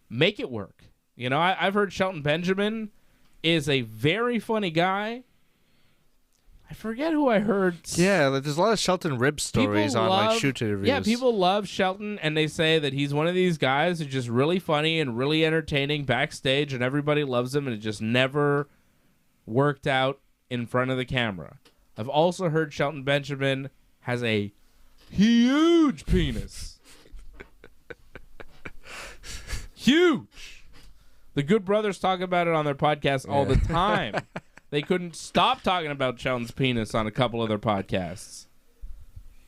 Speaker 1: make it work. I've heard Shelton Benjamin is a very funny guy. I forget who I heard.
Speaker 2: Yeah, there's a lot of Shelton rib stories on shoot interviews.
Speaker 1: Yeah, people love Shelton, and they say that he's one of these guys who's just really funny and really entertaining backstage, and everybody loves him, and it just never worked out in front of the camera. I've also heard Shelton Benjamin has a huge penis. Huge. The Good Brothers talk about it on their podcast all the time. They couldn't stop talking about Shelton's penis on a couple of their podcasts.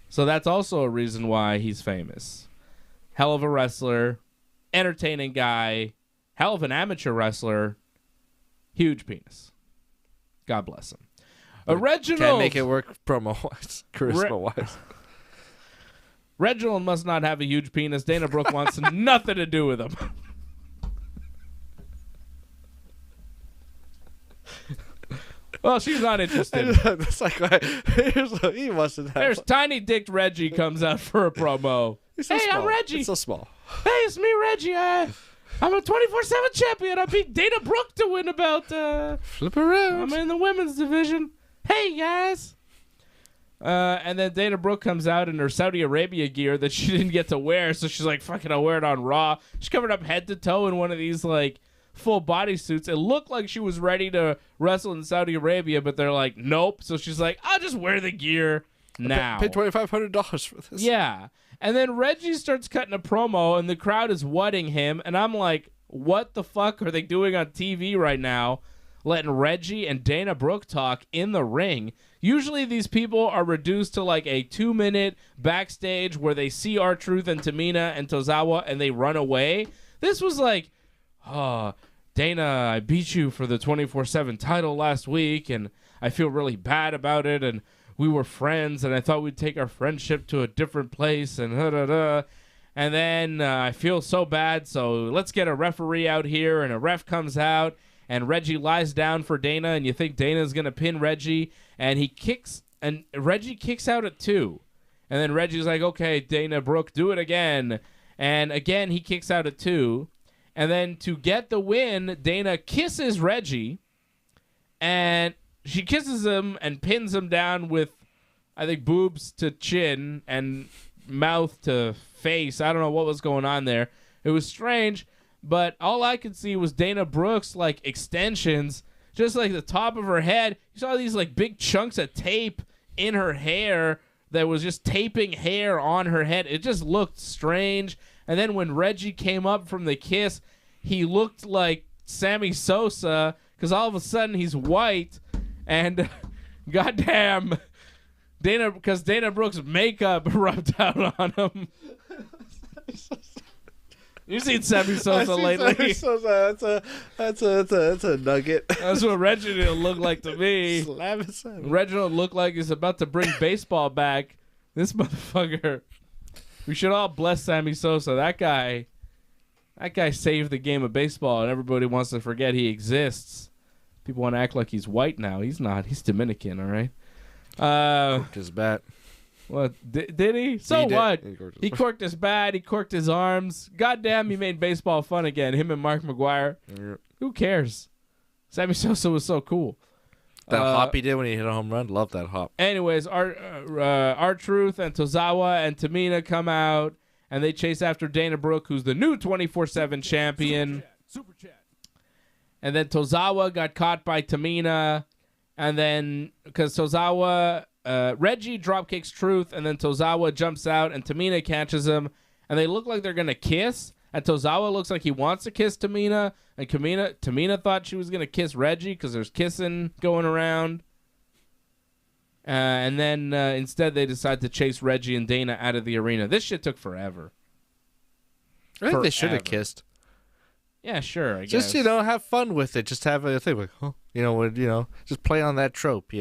Speaker 1: So that's also a reason why he's famous. Hell of a wrestler, entertaining guy, hell of an amateur wrestler, huge penis. God bless him. Reginald.
Speaker 2: Can't make it work promo-wise, charisma-wise.
Speaker 1: Reginald must not have a huge penis. Dana Brooke wants nothing to do with him. Well, she's not interested.
Speaker 2: It's like, he mustn't have.
Speaker 1: There's Tiny Dick Reggie comes out for a promo.
Speaker 2: So
Speaker 1: hey,
Speaker 2: small.
Speaker 1: I'm Reggie.
Speaker 2: It's so small.
Speaker 1: Hey, it's me, Reggie. I'm a 24/7 champion. I beat Dana Brooke to win about.
Speaker 2: Flip around.
Speaker 1: I'm in the women's division. Hey, guys. And then Dana Brooke comes out in her Saudi Arabia gear that she didn't get to wear, so she's like, fucking, I'll wear it on Raw. She's covered up head to toe in one of these, like, full body suits. It looked like she was ready to wrestle in Saudi Arabia, but they're like, nope. So she's like, I'll just wear the gear now.
Speaker 2: Pay $2,500 for this.
Speaker 1: Yeah. And then Reggie starts cutting a promo, and the crowd is wetting him, and I'm like, what the fuck are they doing on TV right now? Letting Reggie and Dana Brooke talk in the ring. Usually these people are reduced to like a 2-minute backstage where they see R-Truth and Tamina and Tozawa and they run away. This was like, oh, Dana, I beat you for the 24/7 title last week, and I feel really bad about it, and we were friends, and I thought we'd take our friendship to a different place, and da-da-da. And then I feel so bad, so let's get a referee out here, and a ref comes out, and Reggie lies down for Dana, and you think Dana's going to pin Reggie, and he kicks, and Reggie kicks out at 2. And then Reggie's like, okay, Dana Brooke, do it again. And again, he kicks out at 2. And then to get the win, Dana kisses Reggie, and she kisses him and pins him down with, I think, boobs to chin and mouth to face. I don't know what was going on there. It was strange, but all I could see was Dana Brooke's, like, extensions, just like the top of her head. You saw these, like, big chunks of tape in her hair that was just taping hair on her head. It just looked strange. And then when Reggie came up from the kiss, he looked like Sammy Sosa because all of a sudden he's white. And goddamn, because Dana Brooke's makeup rubbed out on him. You've seen Sammy Sosa lately.
Speaker 2: Sammy Sosa, that's a nugget.
Speaker 1: That's what Reginald looked like to me. Reginald looked like he's about to bring baseball back. This motherfucker. We should all bless Sammy Sosa. That guy saved the game of baseball, and everybody wants to forget he exists. People want to act like he's white now. He's not. He's Dominican, all right?
Speaker 2: Corked his bat.
Speaker 1: What? Did he? So what? He corked his bat. He corked his arms. Goddamn, he made baseball fun again. Him and Mark McGuire.
Speaker 2: Yep.
Speaker 1: Who cares? Sammy Sosa was so cool.
Speaker 2: That hop he did when he hit a home run. Love that hop.
Speaker 1: Anyways, R-Truth and Tozawa and Tamina come out, and they chase after Dana Brooke, who's the new 24/7 champion. Super chat. And then Tozawa got caught by Tamina, and then because Tozawa, Reggie dropkicks Truth, and then Tozawa jumps out, and Tamina catches him, and they look like they're gonna kiss. And Tozawa looks like he wants to kiss Tamina, and Tamina thought she was gonna kiss Reggie because there's kissing going around. And then instead they decide to chase Reggie and Dana out of the arena. This shit took forever.
Speaker 2: I think they should have kissed.
Speaker 1: Yeah, sure. I guess.
Speaker 2: Just have fun with it. Just have a thing like, just play on that trope.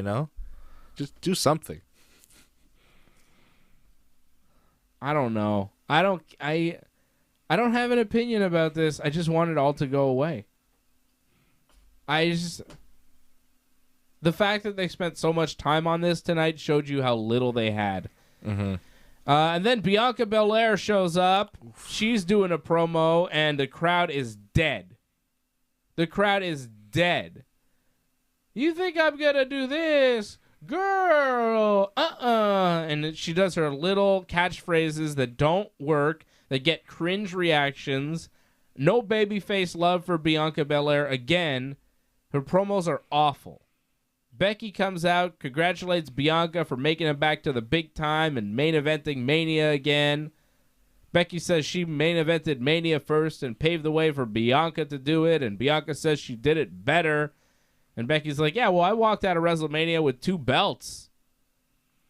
Speaker 2: Just do something.
Speaker 1: I don't know. I don't have an opinion about this. I just want it all to go away. The fact that they spent so much time on this tonight showed you how little they had.
Speaker 2: Mm-hmm.
Speaker 1: And then Bianca Belair shows up. She's doing a promo, and the crowd is dead. The crowd is dead. You think I'm going to do this? Girl, And she does her little catchphrases that don't work, that get cringe reactions. No babyface love for Bianca Belair again. Her promos are awful. Becky comes out, congratulates Bianca for making it back to the big time and main eventing Mania again. Becky says she main evented Mania first and paved the way for Bianca to do it, and Bianca says she did it better. And Becky's like, yeah, well, I walked out of WrestleMania with 2 belts,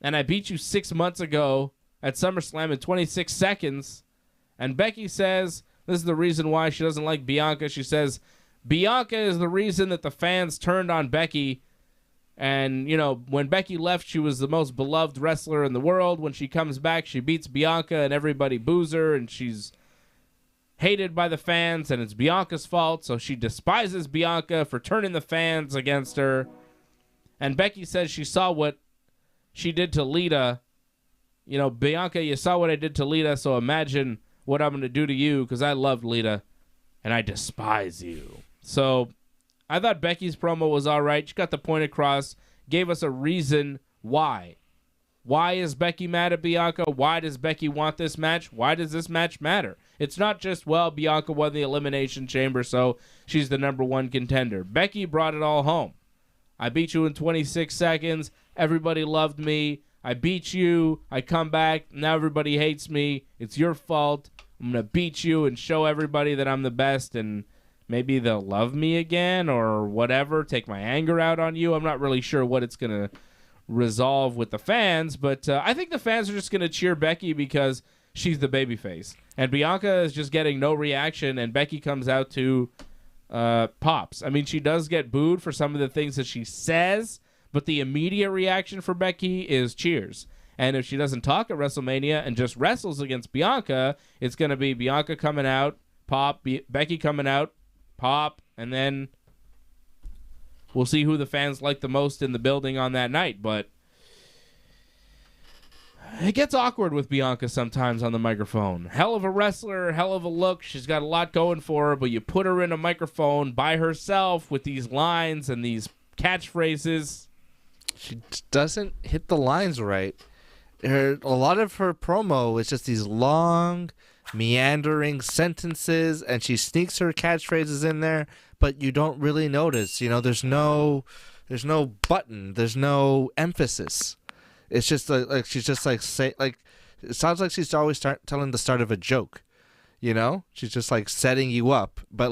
Speaker 1: and I beat you 6 months ago at SummerSlam in 26 seconds. And Becky says this is the reason why she doesn't like Bianca. She says Bianca is the reason that the fans turned on Becky. And, when Becky left, she was the most beloved wrestler in the world. When she comes back, she beats Bianca and everybody boos her, and she's hated by the fans, and it's Bianca's fault. So she despises Bianca for turning the fans against her. And Becky says she saw what she did to Lita. Bianca, you saw what I did to Lita, so imagine what I'm going to do to you, because I loved Lita, and I despise you. So I thought Becky's promo was all right. She got the point across, gave us a reason why. Why is Becky mad at Bianca? Why does Becky want this match? Why does this match matter? It's not just, well, Bianca won the Elimination Chamber, so she's the #1 contender. Becky brought it all home. I beat you in 26 seconds. Everybody loved me. I beat you. I come back. Now everybody hates me. It's your fault. I'm going to beat you and show everybody that I'm the best, and maybe they'll love me again or whatever, take my anger out on you. I'm not really sure what it's going to resolve with the fans, but I think the fans are just going to cheer Becky because she's the babyface. And Bianca is just getting no reaction, and Becky comes out to pops. I mean, she does get booed for some of the things that she says, but the immediate reaction for Becky is cheers. And if she doesn't talk at WrestleMania and just wrestles against Bianca, it's going to be Bianca coming out, pop, Becky coming out, pop, and then we'll see who the fans like the most in the building on that night. But it gets awkward with Bianca sometimes on the microphone. Hell of a wrestler, hell of a look. She's got a lot going for her, but you put her in a microphone by herself with these lines and these catchphrases.
Speaker 2: She doesn't hit the lines right. A lot of her promo is just these long, meandering sentences, and she sneaks her catchphrases in there, but you don't really notice. You know, there's no button, there's no emphasis. It's just like she's just like it sounds like she's always telling the start of a joke. You know, she's just like setting you up, but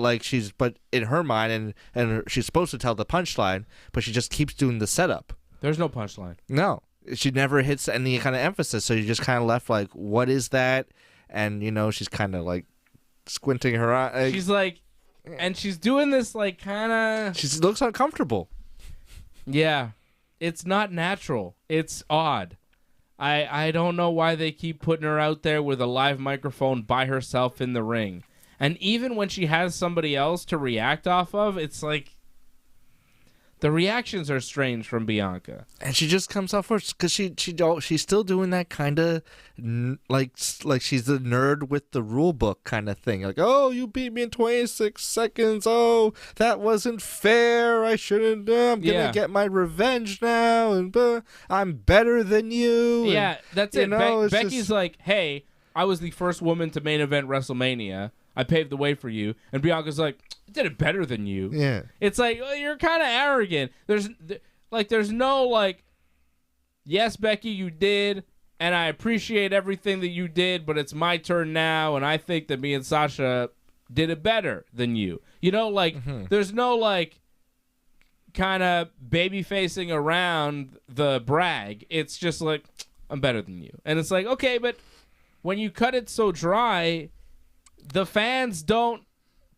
Speaker 2: in her mind, and she's supposed to tell the punchline, but she just keeps doing the setup.
Speaker 1: There's no punchline.
Speaker 2: No. She never hits any kind of emphasis, so you're just kind of left like, what is that? And, you know, she's kind of like squinting her eye.
Speaker 1: She's like, and she's doing this like kind of...
Speaker 2: She looks uncomfortable.
Speaker 1: Yeah. It's not natural. It's odd. I don't know why they keep putting her out there with a live microphone by herself in the ring. And even when she has somebody else to react off of, it's like... The reactions are strange from Bianca,
Speaker 2: and she just comes out first because she's still doing that kind of like she's the nerd with the rule book kind of thing. Like, oh, you beat me in 26 seconds. Oh, that wasn't fair. I shouldn't. I'm gonna get my revenge now, and I'm better than you.
Speaker 1: Yeah, that's it. Becky's
Speaker 2: just...
Speaker 1: like, hey, I was the first woman to main event WrestleMania. I paved the way for you. And Bianca's like, I did it better than you.
Speaker 2: Yeah.
Speaker 1: It's like, well, you're kind of arrogant. There's no, like, yes, Becky, you did, and I appreciate everything that you did, but it's my turn now, and I think that me and Sasha did it better than you. You know, like, there's no, like, kind of baby-facing around the brag. It's just like, I'm better than you. And it's like, okay, but when you cut it so dry... The fans don't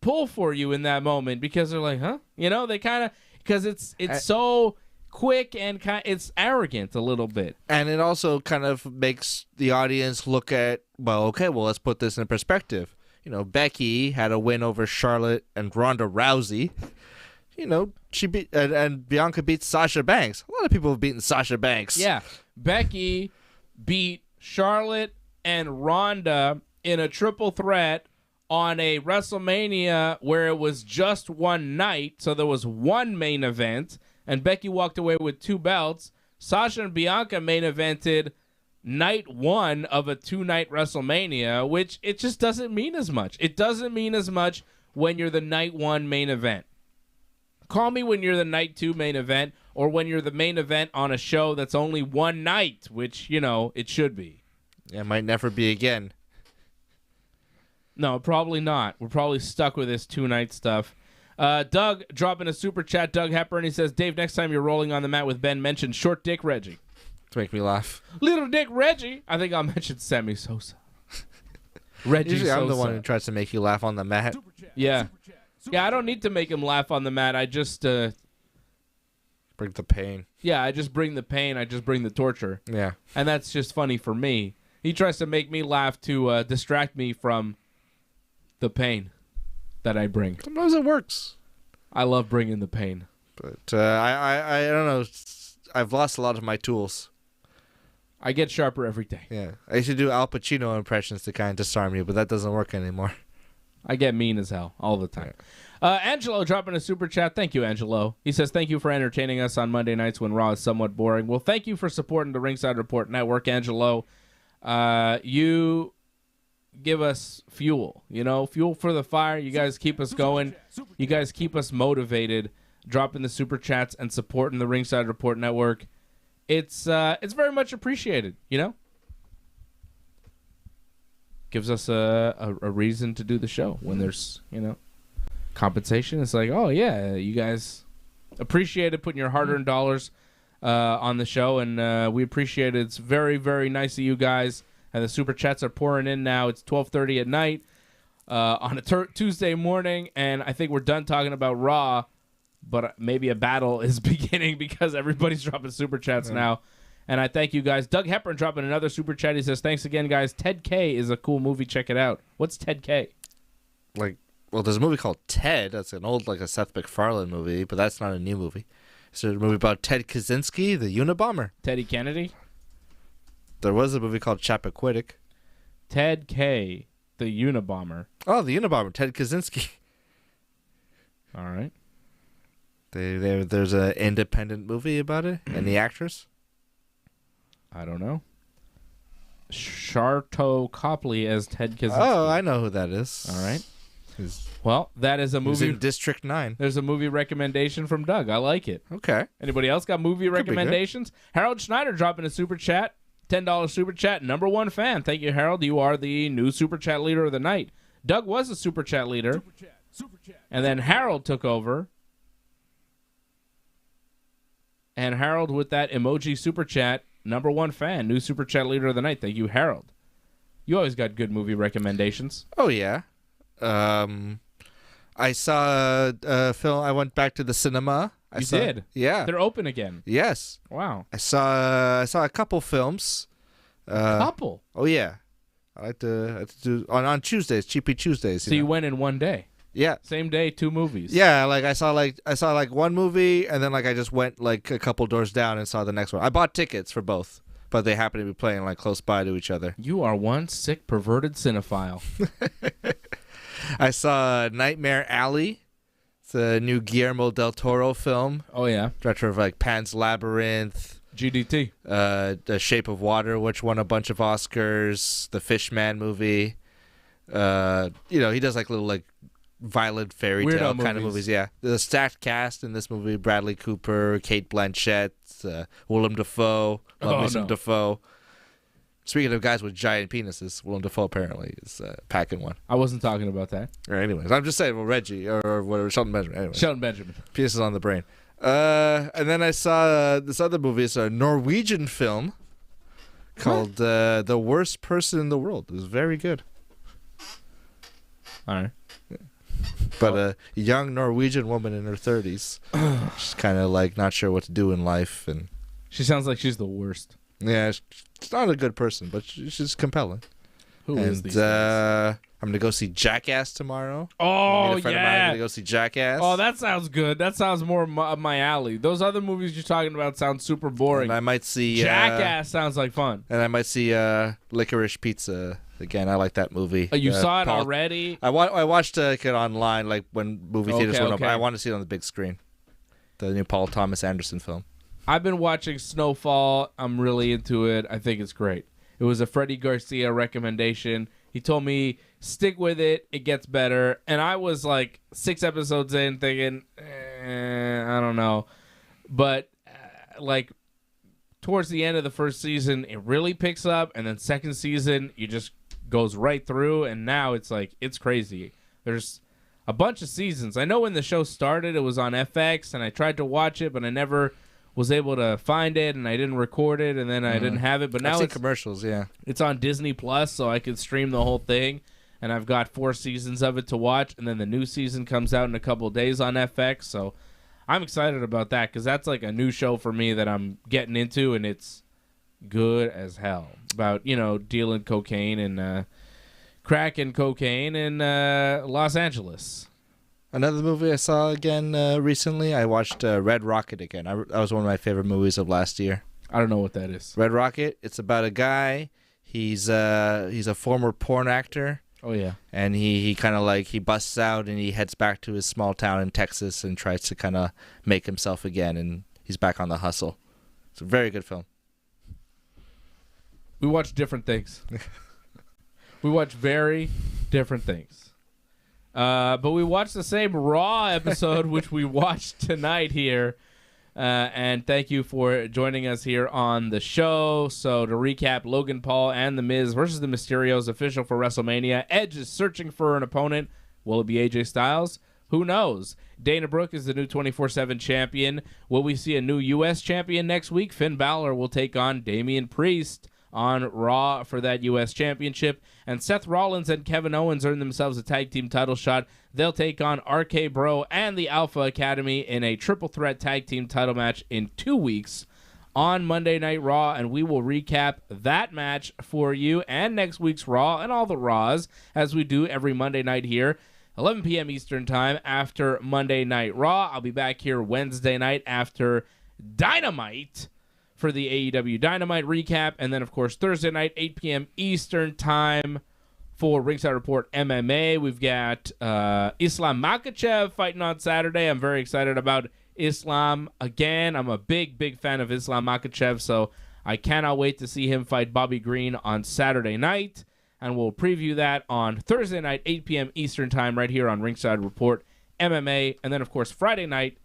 Speaker 1: pull for you in that moment because they're like, huh? You know, they kind of, because it's so quick and it's arrogant a little bit.
Speaker 2: And it also kind of makes the audience look at, let's put this in perspective. You know, Becky had a win over Charlotte and Ronda Rousey. You know, she beat, and Bianca beat Sasha Banks. A lot of people have beaten Sasha Banks.
Speaker 1: Yeah. Becky beat Charlotte and Ronda in a triple threat on a WrestleMania where it was just one night, so there was one main event, and Becky walked away with 2 belts. Sasha and Bianca main evented night 1 of a 2-night WrestleMania, which it just doesn't mean as much. It doesn't mean as much when you're the night 1 main event. Call me when you're the night 2 main event, or when you're the main event on a show that's only one night, which, you know, it should be.
Speaker 2: Yeah, it might never be again.
Speaker 1: No, probably not. We're probably stuck with this 2-night stuff. Doug dropping a super chat. Doug Hepburn, he says, Dave, next time you're rolling on the mat with Ben, mention Short Dick Reggie.
Speaker 2: To make me laugh.
Speaker 1: Little Dick Reggie. I think I'll mention Sammy Sosa. Reggie
Speaker 2: Usually
Speaker 1: Sosa.
Speaker 2: I'm the one who tries to make you laugh on the mat.
Speaker 1: Yeah. Yeah, I don't need to make him laugh on the mat. I just...
Speaker 2: bring the pain.
Speaker 1: Yeah, I just bring the pain. I just bring the torture.
Speaker 2: Yeah.
Speaker 1: And that's just funny for me. He tries to make me laugh to distract me from... the pain that I bring.
Speaker 2: Sometimes it works.
Speaker 1: I love bringing the pain.
Speaker 2: But I don't know. I've lost a lot of my tools.
Speaker 1: I get sharper every day.
Speaker 2: Yeah. I used to do Al Pacino impressions to kind of disarm you, but that doesn't work anymore.
Speaker 1: I get mean as hell all the time. Angelo dropping a super chat. Thank you, Angelo. He says, thank you for entertaining us on Monday nights when Raw is somewhat boring. Well, thank you for supporting the Ringside Report Network, Angelo. You... give us fuel, fuel for the fire. You guys keep us going. You guys keep us motivated, dropping the super chats and supporting the Ringside Report Network. It's very much appreciated, Gives us a reason to do the show when there's, compensation. It's like, oh, yeah, you guys appreciate it, putting your hard-earned dollars on the show, and we appreciate it. It's very, very nice of you guys. and the super chats are pouring in now. It's 12:30 at night on a Tuesday morning, and I think we're done talking about Raw, but maybe a battle is beginning because everybody's dropping super chats now. And I thank you guys. Doug Hepburn dropping another super chat. He says, thanks again, guys. Ted K is a cool movie. Check it out. What's Ted K?
Speaker 2: Well, there's a movie called Ted. That's an old, a Seth MacFarlane movie, but that's not a new movie. It's a movie about Ted Kaczynski, the Unabomber.
Speaker 1: Teddy Kennedy?
Speaker 2: There was a movie called Chappaquiddick.
Speaker 1: Ted K, the Unabomber.
Speaker 2: Oh, the Unabomber, Ted Kaczynski.
Speaker 1: All right.
Speaker 2: There's an independent movie about it, and the actress?
Speaker 1: I don't know. Sharto Copley as Ted Kaczynski.
Speaker 2: Oh, I know who that is.
Speaker 1: All right. Well, that is a movie.
Speaker 2: He's in District 9.
Speaker 1: There's a movie recommendation from Doug. I like it.
Speaker 2: Okay.
Speaker 1: Anybody else got movie recommendations? Harold Schneider dropping a super chat. $10 super chat. Number one fan. Thank you, Harold. You are the new super chat leader of the night. Doug was a super chat leader. Super chat. And then Harold took over. And Harold with that emoji super chat. Number one fan. New super chat leader of the night. Thank you, Harold. You always got good movie recommendations.
Speaker 2: Oh, yeah. I saw a film. I went back to the cinema.
Speaker 1: You did?
Speaker 2: Yeah.
Speaker 1: They're open again.
Speaker 2: Yes.
Speaker 1: Wow.
Speaker 2: I saw a couple films.
Speaker 1: A couple?
Speaker 2: Oh, yeah. I like to do on Tuesdays, Cheapy Tuesdays.
Speaker 1: So you went in one day?
Speaker 2: Yeah.
Speaker 1: Same day, 2 movies.
Speaker 2: Yeah, I saw one movie, and then I just went a couple doors down and saw the next one. I bought tickets for both, but they happen to be playing close by to each other.
Speaker 1: You are one sick, perverted cinephile.
Speaker 2: I saw Nightmare Alley. It's a new Guillermo del Toro film.
Speaker 1: Oh, yeah.
Speaker 2: Director of Pan's Labyrinth.
Speaker 1: GDT.
Speaker 2: The Shape of Water, which won a bunch of Oscars. The Fishman movie. He does little violent fairy tale kind of movies. Yeah. The stacked cast in this movie: Bradley Cooper, Cate Blanchett, Willem Dafoe. Willem Dafoe. Speaking of guys with giant penises, Willem Dafoe apparently is packing one.
Speaker 1: I wasn't talking about that.
Speaker 2: Anyways, I'm just saying, Reggie or whatever, Shelton Benjamin. Anyways.
Speaker 1: Shelton Benjamin.
Speaker 2: Penises on the brain. And then I saw this other movie. It's a Norwegian film called The Worst Person in the World. It was very good.
Speaker 1: All right.
Speaker 2: Yeah. But a young Norwegian woman in her 30s. She's kind of not sure what to do in life. And
Speaker 1: she sounds like she's the worst.
Speaker 2: Yeah, she's not a good person, but she's compelling.
Speaker 1: Who is these days?
Speaker 2: I'm going to go see Jackass tomorrow.
Speaker 1: Oh,
Speaker 2: a friend of mine. I'm going to go see Jackass.
Speaker 1: Oh, that sounds good. That sounds more up my alley. Those other movies you're talking about sound super boring.
Speaker 2: And I might see...
Speaker 1: Jackass sounds like fun.
Speaker 2: And I might see Licorice Pizza. Again, I like that movie.
Speaker 1: Oh, you saw it already?
Speaker 2: I watched it online when movie theaters went open. I want to see it on the big screen. The new Paul Thomas Anderson film.
Speaker 1: I've been watching Snowfall. I'm really into it. I think it's great. It was a Freddie Garcia recommendation. He told me, stick with it. It gets better. And I was 6 episodes in thinking, I don't know. But towards the end of the first season, it really picks up. And then second season, it just goes right through. And now it's it's crazy. There's a bunch of seasons. I know when the show started, it was on FX. And I tried to watch it, but I never was able to find it, and I didn't record it, and then I didn't have it. But now it's
Speaker 2: commercials, yeah.
Speaker 1: It's on Disney Plus, so I could stream the whole thing, and I've got 4 seasons of it to watch, and then the new season comes out in a couple of days on FX, so I'm excited about that, because that's a new show for me that I'm getting into, and it's good as hell. About, dealing cocaine and crack and cocaine in Los Angeles.
Speaker 2: Another movie I saw again recently, I watched Red Rocket again. That was one of my favorite movies of last year.
Speaker 1: I don't know what that is.
Speaker 2: Red Rocket, it's about a guy. He's a former porn actor.
Speaker 1: Oh, yeah.
Speaker 2: And he kind of he busts out and he heads back to his small town in Texas and tries to kind of make himself again. And he's back on the hustle. It's a very good film.
Speaker 1: We watch different things. We watch very different things. But we watched the same Raw episode, which we watched tonight here. And thank you for joining us here on the show. So to recap, Logan Paul and The Miz versus the Mysterios, official for WrestleMania. Edge is searching for an opponent. Will it be AJ Styles? Who knows? Dana Brooke is the new 24/7 champion. Will we see a new U.S. champion next week? Finn Balor will take on Damian Priest on Raw for that U.S. Championship. And Seth Rollins and Kevin Owens earned themselves a tag team title shot. They'll take on RK Bro and the Alpha Academy in a triple threat tag team title match in 2 weeks on Monday Night Raw, and we will recap that match for you and next week's Raw and all the Raws as we do every Monday night here, 11 p.m. Eastern Time after Monday Night Raw. I'll be back here Wednesday night after Dynamite for the AEW Dynamite recap, and then, of course, Thursday night, 8 p.m. Eastern Time for Ringside Report MMA. We've got Islam Makhachev fighting on Saturday. I'm very excited about Islam. Again, I'm a big fan of Islam Makhachev, so I cannot wait to see him fight Bobby Green on Saturday night, and we'll preview that on Thursday night, 8 p.m. Eastern Time, right here on Ringside Report MMA, and then, of course, Friday night,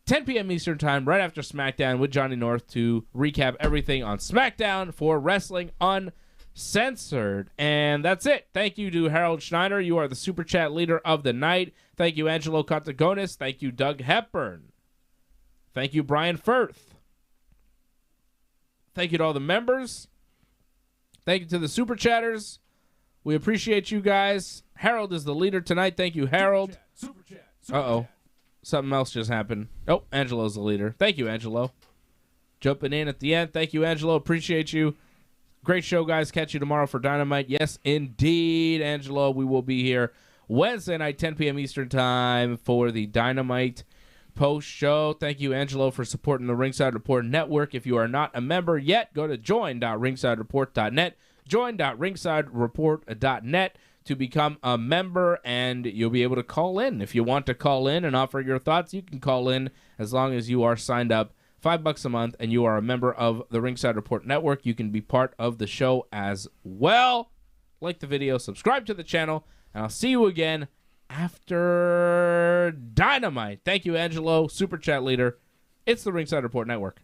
Speaker 1: 10 p.m. Eastern Time, right after SmackDown with Johnny North to recap everything on SmackDown for Wrestling Uncensored. And that's it. Thank you to Harold Schneider. You are the Super Chat leader of the night. Thank you, Angelo Contagonis. Thank you, Doug Hepburn. Thank you, Brian Firth. Thank you to all the members. Thank you to the Super Chatters. We appreciate you guys. Harold is the leader tonight. Thank you, Harold.
Speaker 3: Super chat.
Speaker 1: Uh-oh. Something else just happened. Oh, Angelo's the leader. Thank you, Angelo. Jumping in at the end. Thank you, Angelo. Appreciate you. Great show, guys. Catch you tomorrow for Dynamite. Yes, indeed, Angelo. We will be here Wednesday night, 10 p.m. Eastern Time for the Dynamite post-show. Thank you, Angelo, for supporting the Ringside Report Network. If you are not a member yet, go to join.ringsidereport.net, join.ringsidereport.net to become a member, and you'll be able to call in. If you want to call in and offer your thoughts, you can call in as long as you are signed up $5 a month and you are a member of the Ringside Report Network. You can be part of the show as well. Like the video, subscribe to the channel, and I'll see you again after Dynamite. Thank you, Angelo, Super Chat leader. It's the Ringside Report Network.